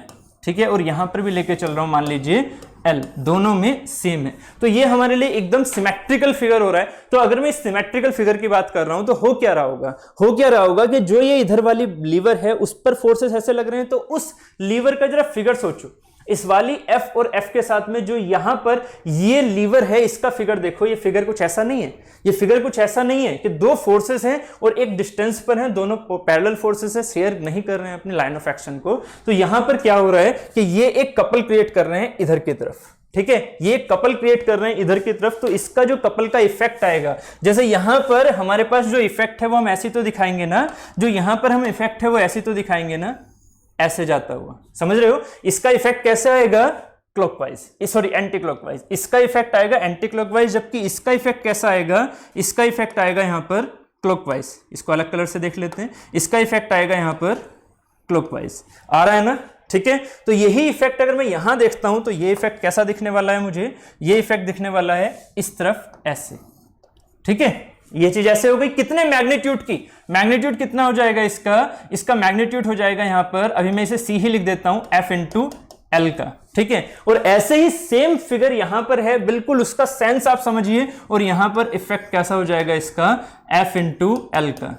ठीक है, और यहां पर भी लेके चल रहा हूं मान लीजिए L, दोनों में सेम है। तो ये हमारे लिए एकदम सिमेट्रिकल फिगर हो रहा है। तो अगर मैं इस सिमेट्रिकल फिगर की बात कर रहा हूं तो हो क्या रहा होगा कि जो ये इधर वाली लीवर है उस पर फोर्सेस ऐसे लग रहे हैं, तो उस लीवर का जरा फिगर सोचो। इस वाली F और F के साथ में जो यहां पर ये लीवर है इसका फिगर देखो। ये फिगर कुछ ऐसा नहीं है, ये फिगर कुछ ऐसा नहीं है कि दो फोर्सेस हैं और एक डिस्टेंस पर हैं, दोनों पैरेलल फोर्सेस है, शेयर नहीं कर रहे हैं अपनी लाइन ऑफ एक्शन को। तो यहां पर क्या हो रहा है कि ये एक कपल क्रिएट कर रहे हैं इधर की तरफ। ठीक है, ये कपल क्रिएट कर रहे हैं इधर की तरफ। तो इसका जो कपल का इफेक्ट आएगा, जैसे यहां पर हमारे पास जो इफेक्ट है वो हम ऐसी तो दिखाएंगे ना, जो यहां पर हम इफेक्ट है वो ऐसी तो दिखाएंगे ना, ऐसे जाता हुआ। समझ रहे हो? इसका इफेक्ट कैसे आएगा? Clockwise, sorry anti clockwise. इसका इफेक्ट आएगा एंटी क्लॉकवाइज, जबकि इसका इफेक्ट कैसा आएगा? इसका इफेक्ट आएगा यहां पर क्लॉकवाइज। इसको अलग कलर से देख लेते हैं। इसका इफेक्ट आएगा यहां पर क्लॉकवाइज। आ रहा है ना? ठीक है, तो यही इफेक्ट अगर मैं यहां देखता हूं तो ये इफेक्ट कैसा दिखने वाला है मुझे? ये इफेक्ट दिखने वाला है इस तरफ ऐसे। ठीक है, ये चीज ऐसे हो गई। कितने मैग्नीट्यूड की? मैग्नीट्यूड कितना हो जाएगा इसका मैग्नीट्यूड हो जाएगा यहां पर, अभी मैं इसे C ही लिख देता हूं, F इंटू L का। ठीक है, और ऐसे ही सेम फिगर यहां पर है, बिल्कुल उसका सेंस आप समझिए। और यहां पर इफेक्ट कैसा हो जाएगा इसका? F इंटू L का।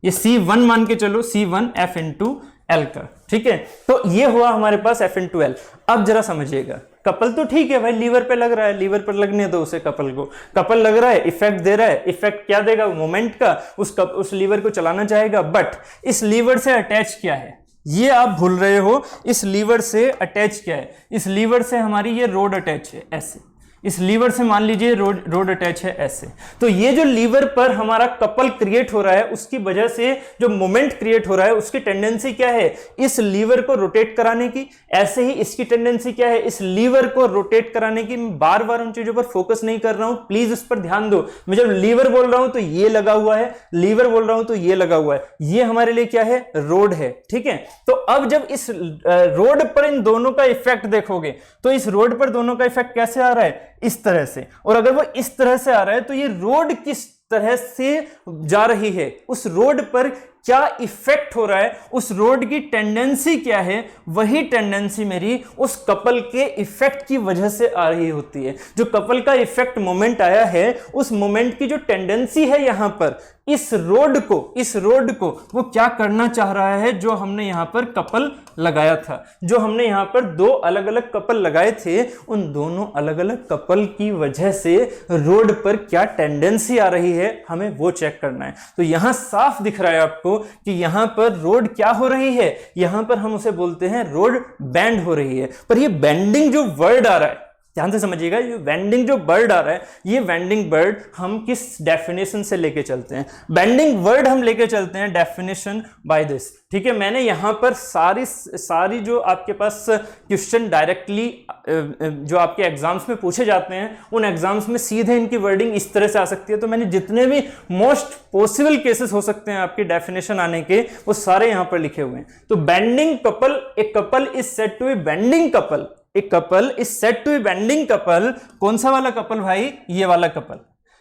ये C1 मान के चलो, C1 F इंटू L का। ठीक है, तो ये हुआ हमारे पास F इंटू L। अब जरा समझिएगा, कपल तो ठीक है भाई, लीवर पे लग रहा है, लीवर पर लगने दो उसे, कपल को। कपल लग रहा है, इफेक्ट दे रहा है। इफेक्ट क्या देगा? मोमेंट का। उस लीवर को चलाना चाहेगा। बट इस लीवर से अटैच क्या है ये आप भूल रहे हो। इस लीवर से अटैच क्या है? इस लीवर से हमारी ये रोड अटैच है ऐसे। इस लीवर से मान लीजिए रोड अटैच है ऐसे। तो ये जो लीवर पर हमारा कपल क्रिएट हो रहा है उसकी वजह से जो मोमेंट क्रिएट हो रहा है उसकी टेंडेंसी क्या है? इस लीवर को रोटेट कराने की। ऐसे ही इसकी टेंडेंसी क्या है? इस लीवर को रोटेट कराने की। मैं बार बार उन चीजों पर फोकस नहीं कर रहा हूं, प्लीज उस पर ध्यान दो। मैं जब लीवर बोल रहा हूं तो ये लगा हुआ है, लीवर बोल रहा हूं तो ये लगा हुआ है। ये हमारे लिए क्या है? रोड है। ठीक है, तो अब जब इस रोड पर इन दोनों का इफेक्ट देखोगे तो इस रोड पर दोनों का इफेक्ट कैसे आ रहा है? इस तरह से। और अगर वो इस तरह से आ रहा है तो ये रोड किस तरह से जा रही है? उस रोड पर क्या इफेक्ट हो रहा है? उस रोड की टेंडेंसी क्या है? वही टेंडेंसी मेरी उस कपल के इफेक्ट की वजह से आ रही होती है। जो कपल का इफेक्ट मोमेंट आया है, उस मोमेंट की जो टेंडेंसी है यहां पर, इस रोड को वो क्या करना चाह रहा है? जो हमने यहां पर कपल लगाया था, जो हमने यहां पर दो अलग अलग कपल लगाए थे, उन दोनों अलग अलग कपल की वजह से रोड पर क्या टेंडेंसी आ रही है, हमें वो चेक करना है। तो यहां साफ दिख रहा है आपको कि यहां पर रोड क्या हो रही है? यहां पर हम उसे बोलते हैं रोड बैंड हो रही है। पर ये बेंडिंग जो वर्ड आ रहा है, ध्यान से समझिएगा, ये बेंडिंग जो वर्ड आ रहा है, ये बेंडिंग वर्ड हम किस डेफिनेशन से लेके चलते हैं? बेंडिंग वर्ड हम लेके चलते हैं डेफिनेशन बाय दिस। ठीक है, मैंने यहां पर सारी जो आपके पास क्वेश्चन डायरेक्टली जो आपके एग्जाम्स में पूछे जाते हैं, उन एग्जाम्स में सीधे इनकी वर्डिंग इस तरह से आ सकती है। तो मैंने जितने भी मोस्ट पॉसिबल केसेस हो सकते हैं आपकी डेफिनेशन आने के, वो सारे यहां पर लिखे हुए हैं। तो bending couple, a couple is said to be bending couple, a couple is said to be bending couple. कौन सा वाला कपल भाई? ये वाला कपल।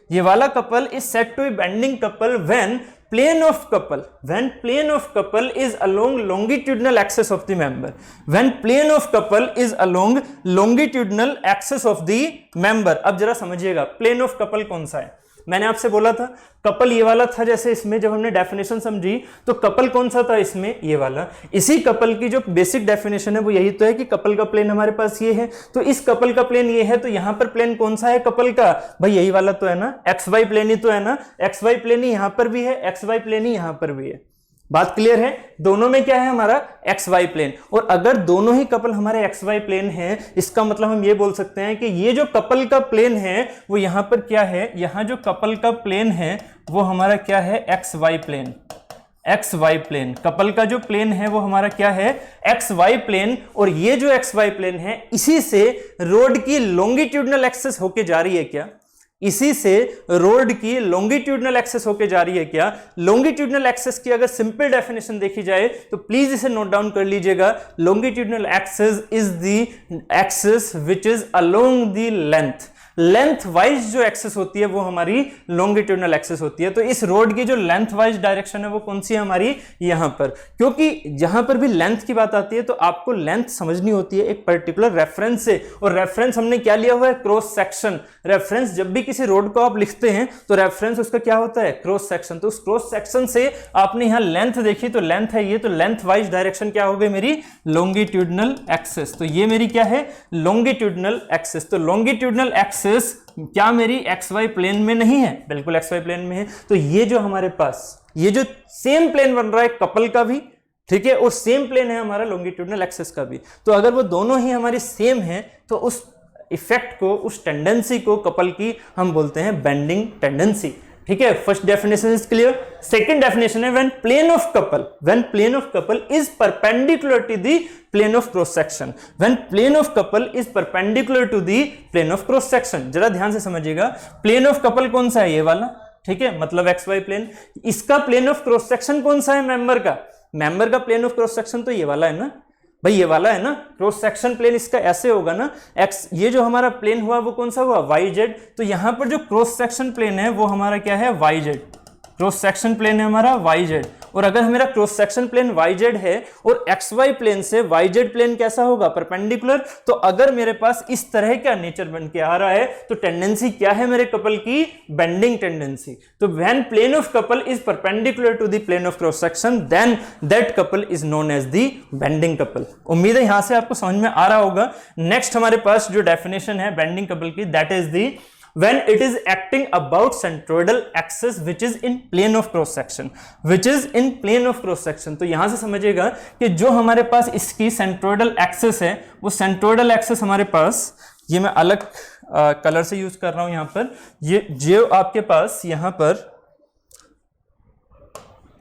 ये वाला couple is said to be bending couple when plane of couple is along longitudinal axis of the member, when plane of couple is along longitudinal axis of the member। अब जरा समझिएगा plane of couple कौन सा है। मैंने आपसे बोला था कपल ये वाला था, जैसे इसमें जब हमने डेफिनेशन समझी तो कपल कौन सा था इसमें? ये वाला। इसी कपल की जो बेसिक डेफिनेशन है वो यही तो है कि कपल का प्लेन हमारे पास ये है, तो इस कपल का प्लेन ये है, तो यहां पर प्लेन कौन सा है कपल का? भाई यही वाला तो है ना, एक्स वाई प्लेन ही तो है ना। एक्स वाई प्लेन ही यहां पर भी है, एक्स वाई प्लेन ही यहां पर भी है। बात क्लियर है? दोनों में क्या है हमारा? X Y plane. और अगर दोनों ही कपल हमारे एक्स वाई प्लेन है, इसका मतलब हम ये बोल सकते हैं कि ये जो कपल का प्लेन है वो यहां पर क्या है? यहां जो कपल का प्लेन है वो हमारा क्या है? X Y plane. X Y plane, couple का जो प्लेन है वो हमारा क्या है? X Y plane. और ये जो एक्स वाई प्लेन है, इसी से रोड की लॉन्गिट्यूडनल एक्सेस होके जा रही है क्या? इसी से रोड की लॉन्गिट्यूडनल एक्सेस होके जा रही है क्या? लॉन्गिट्यूडनल एक्सेस की अगर सिंपल डेफिनेशन देखी जाए तो प्लीज इसे नोट डाउन कर लीजिएगा। Longitudinal axis is the axis which is along the length. Length wise जो एक्सेस होती है वो हमारी लॉन्गिट्यूडनल एक्सेस होती है। तो इस रोड की जो लेंथ वाइज डायरेक्शन है वो कौन सी है हमारी? यहां पर। क्योंकि जहां पर भी लेंथ की बात आती है तो आपको लेंथ समझनी होती है एक पर्टिकुलर रेफरेंस से, और रेफरेंस हमने क्या लिया हुआ है? Cross section. रेफरेंस जब भी किसी रोड को आप लिखते हैं तो रेफरेंस उसका क्या होता है? Cross section. तो उस क्रॉस सेक्शन से आपने यहां लेंथ देखी तो लेंथ है ये, तो लेंथ वाइज डायरेक्शन क्या हो गई मेरी? Longitudinal axis. तो ये मेरी क्या है? Longitudinal axis. तो लॉन्गिट्यूडनल एक्सेस क्या मेरी एक्स वाई प्लेन में नहीं है? बिल्कुल एक्स वाई प्लेन में है। तो ये जो हमारे पास ये जो सेम प्लेन बन रहा है कपल का भी, ठीक है, और सेम प्लेन है हमारा लॉन्गिट्यूडनल एक्सेस का भी। तो अगर वो दोनों ही हमारी सेम है तो उस इफेक्ट को, उस टेंडेंसी को कपल की हम बोलते हैं बेंडिंग टेंडेंसी। ठीक है, first definition is clear. Second definition है when plane of couple is perpendicular to the plane of cross section. When plane of couple is perpendicular to the plane of cross section. जरा ध्यान से समझिएगा, plane of couple कौन सा है? ये वाला। ठीक है, मतलब एक्स वाई प्लेन। इसका प्लेन ऑफ क्रॉस सेक्शन कौन सा है? मेंबर का। मेंबर का प्लेन ऑफ क्रॉस सेक्शन तो ये वाला है ना भाई, ये वाला है ना। क्रॉस सेक्शन प्लेन इसका ऐसे होगा ना, एक्स, ये जो हमारा प्लेन हुआ वो कौन सा हुआ? Y Z. तो यहां पर जो क्रॉस सेक्शन प्लेन है वो हमारा क्या है? Y Z. Cross section plane है हमारा वाई जेड। और अगर मेरा cross section plane Y Z है और एक्स वाई प्लेन से वाई जेड प्लेन कैसा होगा? परपेंडिकुलर। तो अगर मेरे पास इस तरह का नेचर बन के आ रहा है तो टेंडेंसी क्या है मेरे कपल की? Bending tendency. तो when plane of couple is perpendicular to the plane of cross section then that couple is known as the bending couple. उम्मीद है यहां से आपको समझ में आ रहा होगा। नेक्स्ट हमारे पास जो डेफिनेशन है बेंडिंग कपल की, that is the when it is acting about centroidal axis which is in plane of cross section, which is in plane of cross section। तो यहां से समझिएगा कि जो हमारे पास इसकी सेंट्रोइडल एक्सिस है, वो सेंट्रोइडल एक्सिस हमारे पास, ये मैं अलग कलर से यूज कर रहा हूं यहां पर, ये जो आपके पास यहां पर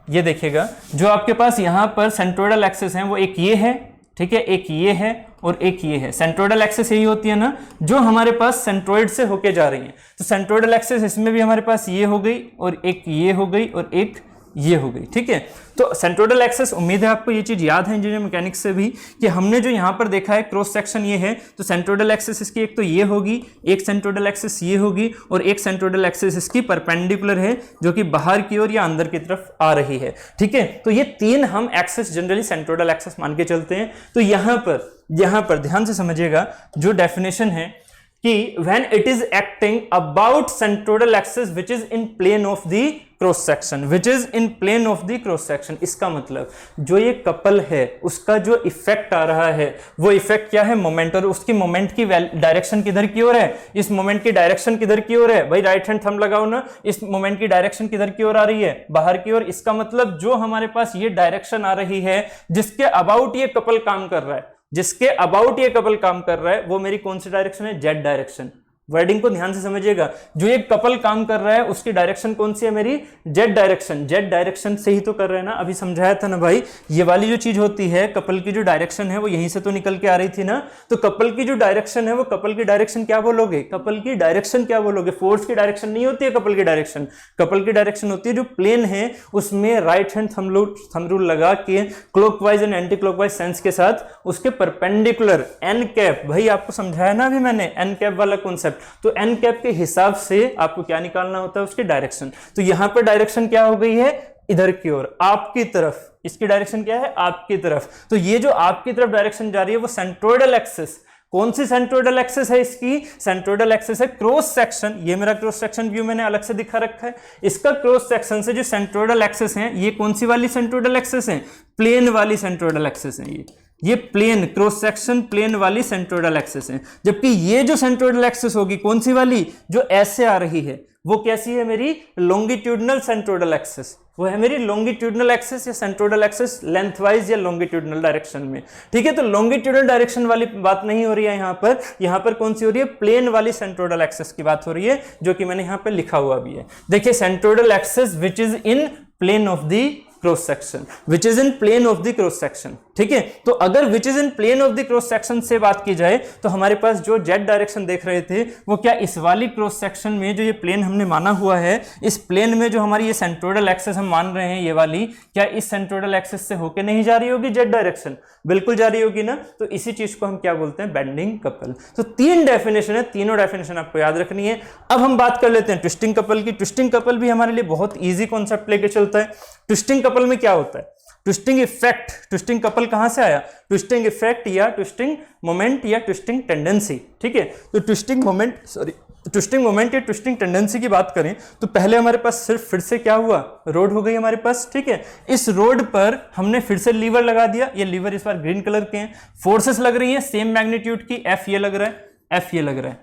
ये देखिएगा, जो आपके पास यहां पर सेंट्रोइडल एक्सिस है वो एक ये है, ठीक है, एक ये है और एक ये है। सेंट्रोइडल एक्सिस यही होती है ना जो हमारे पास सेंट्रोइड से होके जा रही है। तो सेंट्रोइडल एक्सिस इसमें भी हमारे पास ये हो गई और एक ये हो गई और एक ये हो गई। ठीक है, तो सेंट्रोइडल एक्सिस, उम्मीद है आपको ये चीज याद है इंजीनियरिंग मैकेनिक्स से भी कि हमने जो यहां पर देखा है क्रॉस सेक्शन ये है, तो सेंट्रोइडल एक्सिस इसकी एक तो ये होगी, एक सेंट्रोइडल एक्सिस ये होगी और एक सेंट्रोइडल एक्सिस इसकी परपेंडिकुलर है जो कि बाहर की ओर या अंदर की तरफ आ रही है। ठीक है, तो ये तीन हम एक्सिस जनरली सेंट्रोइडल एक्सिस मान के चलते हैं। तो यहां पर ध्यान से समझिएगा, जो डेफिनेशन है कि when it is acting about centroidal axis which is in plane of the cross section, which is in plane of the cross section, इसका मतलब जो ये कपल है उसका जो इफेक्ट आ रहा है वो इफेक्ट क्या है? मोमेंट। और उसकी मोमेंट की डायरेक्शन किधर की ओर है? इस मोमेंट की डायरेक्शन किधर की ओर है? भाई राइट हैंड थंब लगाओ ना, इस मोमेंट की डायरेक्शन किधर की ओर आ रही है? बाहर की ओर। इसका मतलब जो हमारे पास ये डायरेक्शन आ रही है जिसके अबाउट ये कपल काम कर रहा है जिसके अबाउट ये कपल काम कर रहा है वो मेरी कौन सी डायरेक्शन है, जेड डायरेक्शन। वर्डिंग को ध्यान से समझिएगा, जो ये कपल काम कर रहा है उसकी डायरेक्शन कौन सी है मेरी, जेड डायरेक्शन। जेड डायरेक्शन से ही तो कर रहे हैं ना, अभी समझाया था ना भाई, ये वाली जो चीज होती है कपल की जो डायरेक्शन है वो यहीं से तो निकल के आ रही थी ना। तो कपल की जो डायरेक्शन है वो कपल की डायरेक्शन क्या बोलोगे, कपल की डायरेक्शन क्या बोलोगे, फोर्स की डायरेक्शन नहीं होती है कपल की डायरेक्शन। कपल की डायरेक्शन होती है जो प्लेन है उसमें राइट हैंड थंब रूल लगा के clockwise and anti clockwise sense के साथ उसके परपेंडिकुलर एन कैप, भाई आपको समझाया ना अभी मैंने एन कैप वाला कॉन्सेप्ट। तो एन कैप के हिसाब से आपको क्या निकालना होता है, उसकी डायरेक्शन। तो यहां पर डायरेक्शन क्या हो गई है, इधर की ओर, आपकी तरफ। इसकी डायरेक्शन क्या है, आपकी तरफ। तो ये जो आपकी तरफ डायरेक्शन जा रही है वो सेंट्रोइडल एक्सिस, कौन सी सेंट्रोइडल एक्सिस है इसकी, सेंट्रोइडल एक्सिस है क्रॉस सेक्शन। ये मेरा क्रॉस सेक्शन व्यू मैंने अलग से दिखा रखा है। इसका क्रॉस सेक्शन से जो सेंट्रोइडल एक्सिस है, ये कौन सी वाली सेंट्रोइडल एक्सिस है, प्लेन वाली सेंट्रोइडल एक्सिस है। ये प्लेन क्रॉस सेक्शन प्लेन वाली सेंट्रोइडल एक्सिस है। जबकि ये जो सेंट्रोइडल एक्सिस होगी कौन सी वाली, जो ऐसे आ रही है, वो कैसी है मेरी, लॉन्गिट्यूडनल सेंट्रोइडल एक्सिस। वो है मेरी लॉन्गिट्यूडनल एक्सिस या सेंट्रोइडल एक्सिस लेंथवाइज या लॉन्गिट्यूडनल डायरेक्शन में। ठीक है, तो लॉन्गिट्यूडनल डायरेक्शन वाली बात नहीं हो रही है यहां पर कौन सी हो रही है, प्लेन वाली सेंट्रोइडल एक्सिस की बात हो रही है, जो कि मैंने यहां पर लिखा हुआ भी है। देखिए, centroidal axis which is in plane of the cross section, which is in plane of the cross section. ठीक है, तो अगर which is in plane of the cross section से बात की जाए तो हमारे पास जो जेड डायरेक्शन देख रहे थे वो क्या इस वाली क्रॉस सेक्शन में, जो ये प्लेन हमने माना हुआ है, इस प्लेन में जो हमारी ये सेंट्रोइडल एक्सिस हम मान रहे हैं ये वाली, क्या इस सेंट्रोइडल एक्सिस से होके नहीं जा रही होगी जेड डायरेक्शन, बिल्कुल जा रही होगी ना। तो इसी चीज को हम क्या बोलते हैं, बेंडिंग कपल। तो 3 डेफिनेशन है, तीनों डेफिनेशन आपको याद रखनी है। अब हम बात कर लेते हैं ट्विस्टिंग कपल की। ट्विस्टिंग कपल भी हमारे लिए बहुत ईजी कॉन्सेप्ट लेके चलता है। ट्विस्टिंग कपल में क्या होता है, ट्विस्टिंग इफेक्ट। ट्विस्टिंग कपल कहां से आया, ट्विस्टिंग इफेक्ट या ट्विस्टिंग मोमेंट या ट्विस्टिंग टेंडेंसी। ठीक है, तो ट्विस्टिंग मोमेंट या ट्विस्टिंग टेंडेंसी की बात करें तो पहले हमारे पास सिर्फ फिर से क्या हुआ, रोड हो गई हमारे पास। ठीक है, इस रोड पर हमने फिर से लीवर लगा दिया, ये लीवर इस बार ग्रीन कलर के हैं, फोर्सेस लग रही हैं सेम मैग्नीट्यूड की, एफ ये लग रहा है, एफ ये लग रहा है,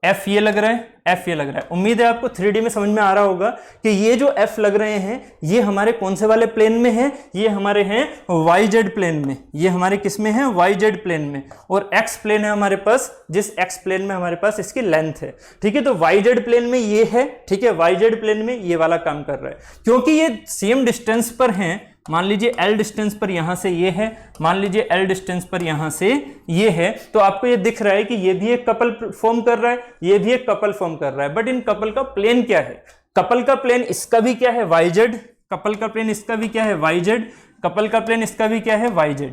एफ ये लग रहा है, एफ ये लग रहा है। उम्मीद है आपको 3D में समझ में आ रहा होगा कि ये जो एफ लग रहे हैं ये हमारे कौन से वाले प्लेन में है, ये हमारे हैं YZ प्लेन में, ये हमारे किस में है, YZ प्लेन में। और एक्स प्लेन है हमारे पास, जिस एक्स प्लेन में हमारे पास इसकी लेंथ है। ठीक है, तो YZ प्लेन में ये है, ठीक है, YZ प्लेन में ये वाला काम कर रहा है। क्योंकि ये सेम डिस्टेंस पर हैं, मान लीजिए L डिस्टेंस पर यहां से ये है, मान लीजिए L डिस्टेंस पर यहां से ये है, तो आपको ये दिख रहा है कि ये भी एक कपल फॉर्म कर रहा है, ये भी एक कपल फॉर्म कर रहा है। बट इन कपल का प्लेन क्या है, कपल का प्लेन इसका भी क्या है, YZ, कपल का प्लेन इसका भी क्या है, YZ, कपल का प्लेन इसका भी क्या है, YZ।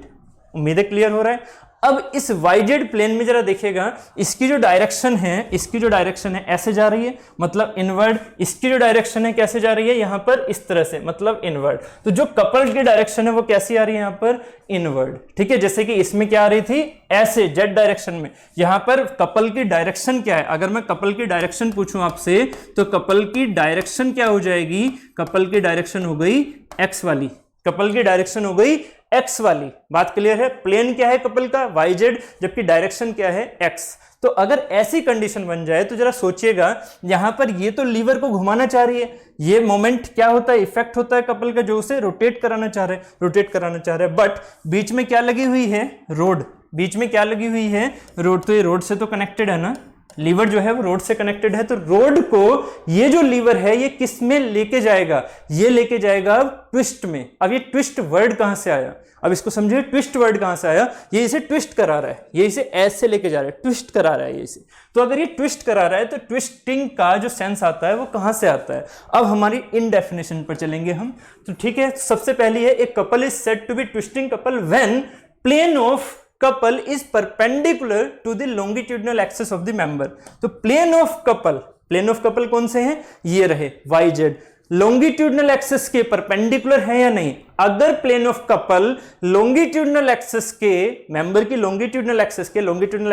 उम्मीद है क्लियर हो रहा है। अब इस YZ प्लेन में जरा देखिएगा, इसकी जो डायरेक्शन है ऐसे जा रही है, मतलब इनवर्ड। इसकी जो डायरेक्शन है कैसे जा रही है, यहां पर इस तरह से, मतलब इनवर्ड। तो जो कपल की डायरेक्शन है वो कैसी आ रही है, यहां पर इनवर्ड। ठीक है, जैसे कि इसमें क्या आ रही थी, ऐसे जेड डायरेक्शन में। यहां पर कपल की डायरेक्शन क्या है, अगर मैं कपल की डायरेक्शन पूछूं आपसे तो कपल की डायरेक्शन क्या हो जाएगी, कपल की डायरेक्शन हो गई एक्स वाली, कपल की डायरेक्शन हो गई एक्स वाली। बात क्लियर है, प्लेन क्या है कपल का, YZ, जबकि डायरेक्शन क्या है, एक्स। तो अगर ऐसी कंडीशन बन जाए तो जरा सोचिएगा, यहां पर ये तो लीवर को घुमाना चाह रही है, ये मोमेंट क्या होता है, इफेक्ट होता है कपल का, जो उसे रोटेट कराना चाह रहे हैं, बट बीच में क्या लगी हुई है, रोड। बीच में क्या लगी हुई है, रोड। तो ये रोड से तो कनेक्टेड है ना, लीवर जो है वो रोड से कनेक्टेड है। तो रोड को ये जो लीवर है ये किस में लेके जाएगा, ये लेके जाएगा ट्विस्ट में। अब ये ट्विस्ट वर्ड कहां से आया, अब इसको समझिए, ट्विस्ट वर्ड कहां से आया, ये इसे ट्विस्ट करा रहा है, ये इसे ऐसे लेके जा रहा है, ट्विस्ट करा रहा है ये इसे। तो अगर ये ट्विस्ट करा रहा है तो ट्विस्टिंग का जो सेंस आता है वो कहां से आता है। अब हमारी इन डेफिनेशन पर चलेंगे हम। तो ठीक है, सबसे पहली है, एक couple is said to be twisting couple when plane of couple is perpendicular to the longitudinal axis of the member। तो प्लेन ऑफ कपल कौन से हैं, ये रहे YZ, लॉन्गिट्यूडनल एक्सिस के परपेंडिकुलर है या नहीं। अगर plane of couple longitudinal axis के, मेंबर की लॉन्गिट्यूडनल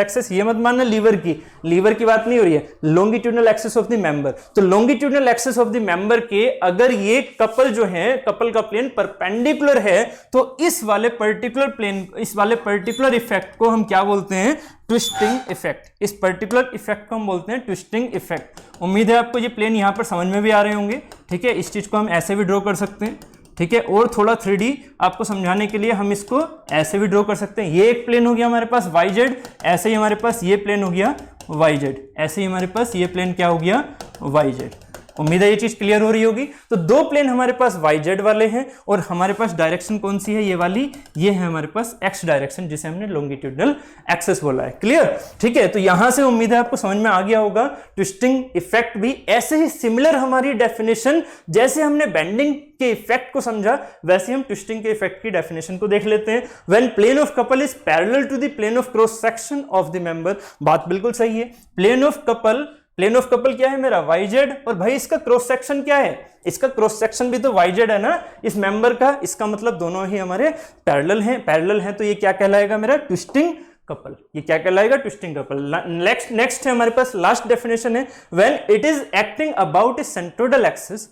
एक्सिस ये मत मानना लीवर की बात नहीं हो रही है, longitudinal axis of the member. तो longitudinal axis of the member के अगर ये कपल जो है, कपल का प्लेन परपेंडिकुलर है, तो इस वाले पर्टिकुलर इफेक्ट को हम क्या बोलते हैं, ट्विस्टिंग इफेक्ट। इस पर्टिकुलर इफेक्ट को हम बोलते हैं ट्विस्टिंग इफेक्ट। उम्मीद है आपको ये प्लेन यहां पर समझ में भी आ रहे होंगे। ठीक है, इस चीज को हम ऐसे भी ड्रॉ कर सकते हैं, ठीक है, और थोड़ा 3D आपको समझाने के लिए हम इसको ऐसे भी ड्रॉ कर सकते हैं। ये एक प्लेन हो गया हमारे पास YZ, ऐसे ही हमारे पास ये प्लेन हो गया YZ, ऐसे ही हमारे पास ये प्लेन क्या हो गया YZ। उम्मीद है ये चीज क्लियर हो रही होगी। तो दो प्लेन हमारे पास YZ वाले हैं और हमारे पास डायरेक्शन कौन सी है, ये वाली, ये है हमारे पास X डायरेक्शन, जिसे हमने लॉन्गिट्यूडनल एक्सिस बोला है। क्लियर, ठीक है। तो यहां से उम्मीद है आपको समझ में आ गया होगा। ट्विस्टिंग इफेक्ट भी ऐसे ही सिमिलर हमारी डेफिनेशन, जैसे हमने बेंडिंग के इफेक्ट को समझा वैसे हम ट्विस्टिंग के इफेक्ट की डेफिनेशन को देख लेते हैं। When plane of couple is parallel to the plane of cross section of the member, बात बिल्कुल सही है। प्लेन ऑफ कपल क्या है मेरा YZ, और भाई इसका क्रॉस सेक्शन क्या है, इसका क्रॉस सेक्शन भी तो YZ है ना इस मेंबर का, इसका मतलब दोनों ही हमारे पैरेलल हैं। तो ये क्या कहलाएगा मेरा ट्विस्टिंग कपल, ये क्या कहलाएगा ट्विस्टिंग कपल। नेक्स्ट है हमारे पास लास्ट डेफिनेशन है, when it is acting about A centroidal axis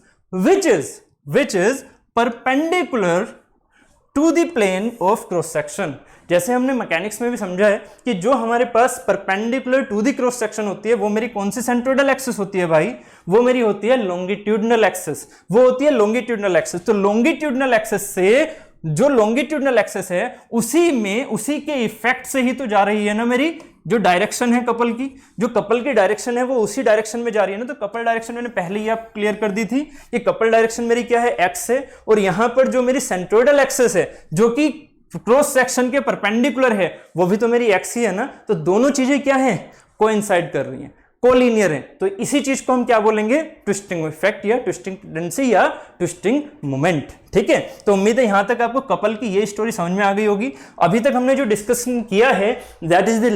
which is perpendicular to the plane of cross section। जैसे हमने मैकेनिक्स में भी समझा है कि जो हमारे पास perpendicular to the cross section होती है वो मेरी कौन सी सेंट्रोइडल एक्सिस होती है भाई, वो मेरी होती है लॉन्गिट्यूडनल एक्सिस, वो होती है लॉन्गिट्यूडनल एक्सिस। तो लॉन्गिट्यूडनल एक्सिस से जो लॉन्गिट्यूडनल एक्सिस है उसी के इफेक्ट से ही तो जा रही है ना मेरी जो डायरेक्शन है कपल की, जो कपल की डायरेक्शन है वो उसी डायरेक्शन में जा रही है ना। तो कपल डायरेक्शन मैंने पहले ही आप क्लियर कर दी थी, ये कपल डायरेक्शन मेरी क्या है X है, और यहां पर जो मेरी सेंट्रोइडल एक्सिस है जो कि क्रॉस सेक्शन के परपेंडिकुलर है वो भी तो मेरी X ही है ना। तो दोनों चीजें क्या है, कोइंसाइड कर रही हैं, कोलिनियर है। तो इसी चीज को हम क्या बोलेंगे, ट्विस्टिंग इफेक्ट या ट्विस्टिंग टेंडेंसी या ट्विस्टिंग मोमेंट। ठीक है, तो उम्मीद है यहां तक आपको कपल की ये स्टोरी समझ में आ गई होगी। अभी तक हमने जो डिस्कशन किया है दैट इज द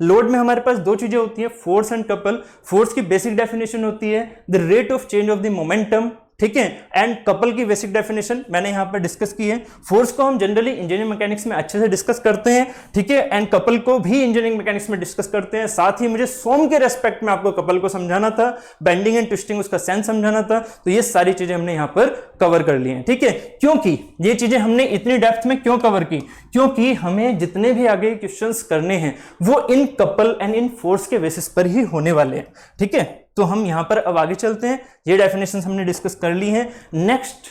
लोड में हमारे पास दो चीजें होती है, फोर्स एंड कपल। फोर्स की बेसिक डेफिनेशन होती है the rate of change of the momentum, ठीक है, एंड कपल की बेसिक डेफिनेशन मैंने यहां पर डिस्कस की है। फोर्स को हम जनरली इंजीनियरिंग मैकेनिक्स में अच्छे से डिस्कस करते हैं, ठीक है, एंड कपल को भी इंजीनियरिंग मैकेनिक्स में डिस्कस करते हैं। साथ ही मुझे सोम के रेस्पेक्ट में आपको कपल को समझाना था, बेंडिंग एंड ट्विस्टिंग उसका सेंस समझाना था। तो ये सारी चीजें हमने यहां पर कवर कर ली हैं, ठीक है। क्योंकि ये चीजें हमने इतनी डेप्थ में क्यों कवर की, क्योंकि हमें जितने भी आगे क्वेश्चंस करने हैं वो in couple and in force के बेसिस पर ही होने वाले हैं, ठीक है। तो हम यहां पर अब आगे चलते हैं, ये डेफिनेशंस हमने डिस्कस कर ली हैं।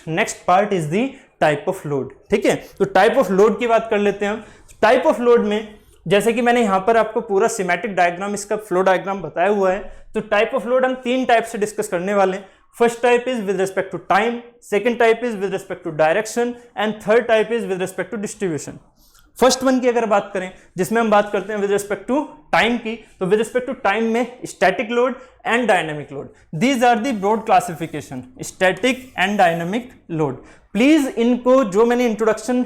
Next part is the type of load, ठीक है। तो टाइप ऑफ लोड की बात कर लेते हैं हम। टाइप ऑफ लोड में जैसे कि मैंने यहां पर आपको पूरा सिमेटिक डायग्राम, इसका फ्लो डायग्राम बताया हुआ है। तो टाइप ऑफ लोड हम तीन टाइप से डिस्कस करने वाले हैं। First type is with respect to time, second type is with respect to direction, and third type is with respect to distribution. First one की अगर बात करें, जिसमें हम बात करते हैं विद रिस्पेक्ट टू टाइम की, तो विद रिस्पेक्ट टू टाइम में static load and dynamic load, these are the broad classification, static and dynamic load. Please इनको, जो मैंने इंट्रोडक्शन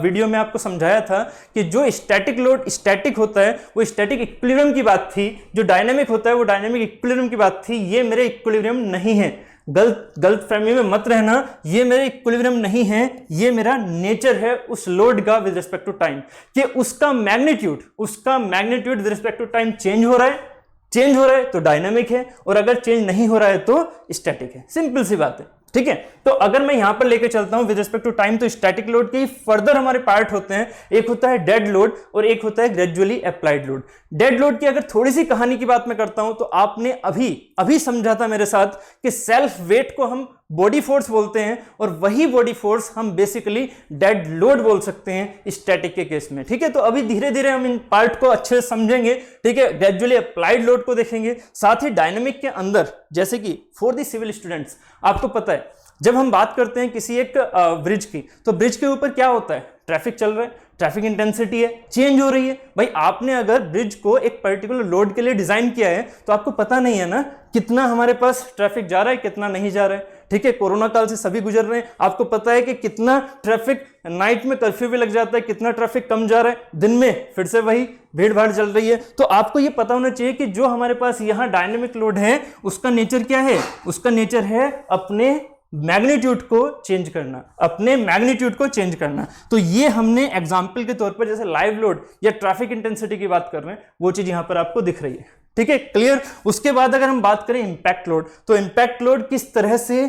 वीडियो में आपको समझाया था कि जो स्टैटिक लोड स्टैटिक होता है वो स्टैटिक इक्विलिब्रियम की बात थी, जो डायनामिक होता है वो डायनामिक इक्विलिब्रियम की बात थी। ये मेरे इक्विलिब्रियम नहीं है, गलत फहमी में मत रहना, ये मेरे इक्विलिब्रियम नहीं है, ये मेरा नेचर है उस लोड का विद रिस्पेक्ट टू टाइम, कि उसका magnitude with respect to time change हो रहा है तो डायनामिक है, और अगर चेंज नहीं हो रहा है तो स्टैटिक है। सिंपल सी बात है, ठीक है। तो अगर मैं यहां पर लेके चलता हूं विद रिस्पेक्ट टू टाइम, तो स्टैटिक लोड के फर्दर हमारे पार्ट होते हैं, एक होता है डेड लोड और एक होता है gradually applied load. Dead load की अगर थोड़ी सी कहानी की बात मैं करता हूं, तो आपने अभी समझा था मेरे साथ कि सेल्फ वेट को हम बॉडी फोर्स बोलते हैं, और वही बॉडी फोर्स हम बेसिकली डेड लोड बोल सकते हैं स्टैटिक के केस में, ठीक है। तो अभी धीरे धीरे हम इन पार्ट को अच्छे से समझेंगे, ठीक है। ग्रेजुअली अप्लाइड लोड को देखेंगे, साथ ही डायनामिक के अंदर, जैसे कि फॉर द सिविल स्टूडेंट्स आपको पता है जब हम बात करते हैं किसी एक ब्रिज की, तो ब्रिज के ऊपर क्या होता है, ट्रैफिक चल रहा है, ट्रैफिक इंटेंसिटी है, चेंज हो रही है। भाई आपने अगर ब्रिज को एक पर्टिकुलर लोड के लिए डिजाइन किया है तो आपको पता नहीं है ना कितना हमारे पास ट्रैफिक जा रहा है, कितना नहीं जा रहा है, ठीक है। कोरोना काल से सभी गुजर रहे हैं, आपको पता है कि कितना ट्रैफिक, नाइट में कर्फ्यू भी लग जाता है, कितना ट्रैफिक कम जा रहा है, दिन में फिर से वही भीड़ भाड़ चल रही है। तो आपको ये पता होना चाहिए कि जो हमारे पास यहाँ डायनेमिक लोड है उसका नेचर क्या है, उसका नेचर है अपने मैग्नीट्यूड को चेंज करना, तो ये हमने एग्जांपल के तौर पर जैसे लाइव लोड या ट्रैफिक इंटेंसिटी की बात कर रहे हैं, वो चीज यहां पर आपको दिख रही है, ठीक है, क्लियर। उसके बाद अगर हम बात करें इंपैक्ट लोड, तो इंपैक्ट लोड किस तरह से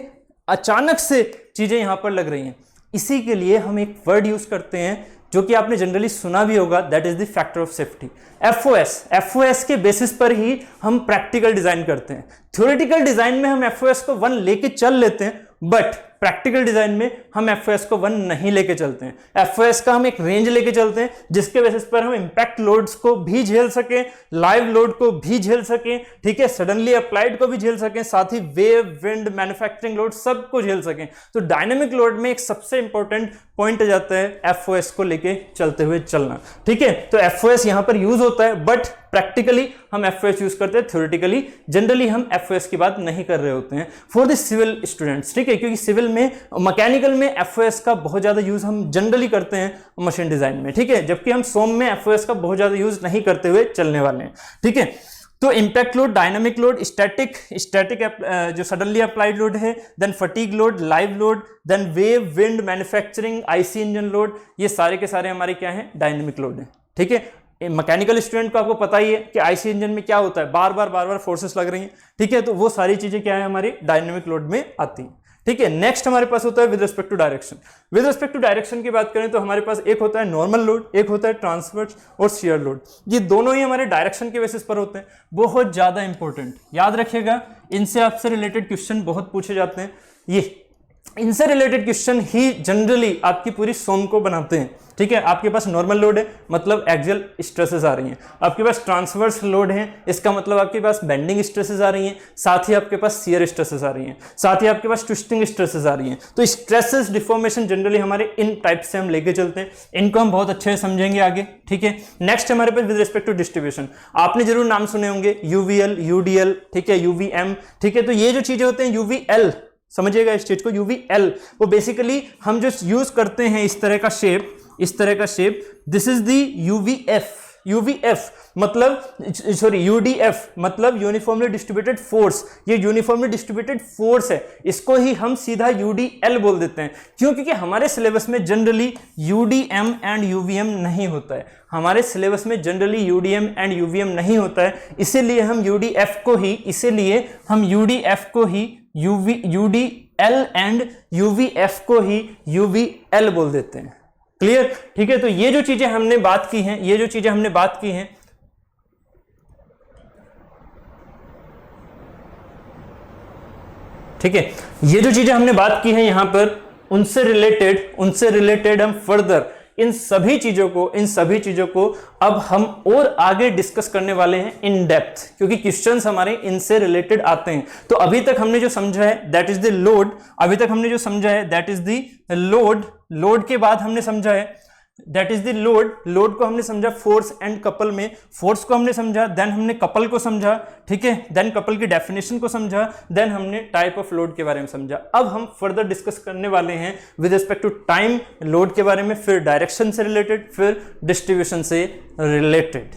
अचानक से चीजें यहां पर लग रही हैं, इसी के लिए हम एक वर्ड यूज करते हैं जो कि आपने जनरली सुना भी होगा, that is the factor of safety, FOS के बेसिस पर ही हम प्रैक्टिकल डिजाइन करते हैं। थ्योरेटिकल डिजाइन में हम एफओएस को 1 लेके चल लेते हैं, बट प्रैक्टिकल डिजाइन में हम एफओएस को 1 नहीं लेके चलते हैं, एफओएस का हम एक रेंज लेके चलते हैं जिसके बेसिस पर हम इंपैक्ट लोड्स को भी झेल सके, लाइव लोड को भी झेल सके, ठीक है, सडनली अप्लाइड को भी झेल सके, साथ ही वेव, विंड, मैन्युफैक्चरिंग लोड सबको झेल सके। तो डायनेमिक लोड में एक सबसे इंपॉर्टेंट पॉइंट आ जाता है एफओएस को लेके चलते हुए चलना, ठीक है। तो एफओएस यहां पर यूज होता है, बट प्रैक्टिकली हम एफओएस यूज करते हैं, थ्योरेटिकली जनरली हम एफओएस की बात नहीं कर रहे होते हैं फॉर द सिविल स्टूडेंट्स, ठीक है, क्योंकि सिविल में, मैकेनिकल में एफओएस का बहुत ज्यादा यूज हम जनरली करते हैं मशीन डिजाइन में, ठीक है, जबकि हम सोम में एफओएस का बहुत ज्यादा यूज नहीं करते हुए चलने वाले हैं, ठीक है। तो impact load, dynamic load, static जो सडनली अप्लाइड लोड है, then fatigue load, live load, then wave, wind, manufacturing, IC engine load, ये सारे के सारे हमारे क्या हैं, डायनामिक लोड है, ठीक है। मैकेनिकल स्टूडेंट को आपको पता ही है कि आईसी इंजन में क्या होता है, बार बार फोर्सेस लग रही हैं, ठीक है, तो वो सारी चीजें क्या है हमारी डायनामिक लोड में आती हैं, ठीक है। नेक्स्ट हमारे पास होता है with respect to direction. With respect to direction की बात करें तो हमारे पास एक होता है नॉर्मल लोड, एक होता है ट्रांसवर्स और शियर लोड। ये दोनों ही हमारे डायरेक्शन के बेसिस पर होते हैं, बहुत ज्यादा इंपॉर्टेंट, याद रखिएगा, इनसे आपसे रिलेटेड क्वेश्चन बहुत पूछे जाते हैं। ये इनसे रिलेटेड क्वेश्चन ही जनरली आपकी पूरी सोम को बनाते हैं, ठीक है। आपके पास नॉर्मल लोड है, मतलब एक्सियल स्ट्रेसेस आ रही हैं, आपके पास ट्रांसवर्स लोड है, इसका मतलब आपके पास बेंडिंग स्ट्रेसेस आ रही हैं, साथ ही आपके पास शियर स्ट्रेसेस आ रही हैं, साथ ही आपके पास ट्विस्टिंग स्ट्रेसेस आ रही हैं। तो स्ट्रेसेस डिफॉर्मेशन जनरली हमारे इन टाइप से हम लेके चलते हैं, इनको हम बहुत अच्छे से समझेंगे आगे, ठीक है। नेक्स्ट हमारे पास विद रिस्पेक्ट टू डिस्ट्रीब्यूशन, आपने जरूर नाम सुने होंगे, यूवीएल, यूडीएल, ठीक है, यूवीएम, ठीक है। तो ये जो चीजें होते हैं, यूवीएल समझिएगा इस चीज को, यूवीएल वो बेसिकली हम जो यूज करते हैं इस तरह का shape, this is the UVF मतलब यूडीएफ मतलब यूनिफॉर्मली डिस्ट्रीब्यूटेड फोर्स, ये यूनिफॉर्मली डिस्ट्रीब्यूटेड फोर्स है, इसको ही हम सीधा यूडीएल बोल देते हैं। क्यों? क्योंकि हमारे सिलेबस में जनरली यूडीएम एंड यूवीएम नहीं होता है, हमारे सिलेबस में जनरली यूडीएम एंड यूवीएम नहीं होता है, इसीलिए हम यूडीएफ को ही यूडीएल एंड यूवीएफ को ही यूवीएल बोल देते हैं। क्लियर? ठीक है। तो ये जो चीजें हमने बात की हैं, ठीक है, ये जो चीजें हमने बात की हैं यहां पर, उनसे रिलेटेड हम फर्दर इन सभी चीजों को अब हम और आगे डिस्कस करने वाले हैं इन डेप्थ, क्योंकि क्वेश्चंस हमारे इनसे रिलेटेड आते हैं। तो अभी तक हमने जो समझा है that is the load, load के बाद हमने समझा है दैट इज द लोड को हमने समझा फोर्स एंड कपल में, फोर्स को हमने समझा, देन हमने कपल को समझा, ठीक है, देन कपल की डेफिनेशन को समझा, देन हमने टाइप ऑफ लोड के बारे में समझा। अब हम फर्दर डिस्कस करने वाले हैं with respect to time load के बारे में, फिर डायरेक्शन से रिलेटेड, फिर डिस्ट्रीब्यूशन से रिलेटेड।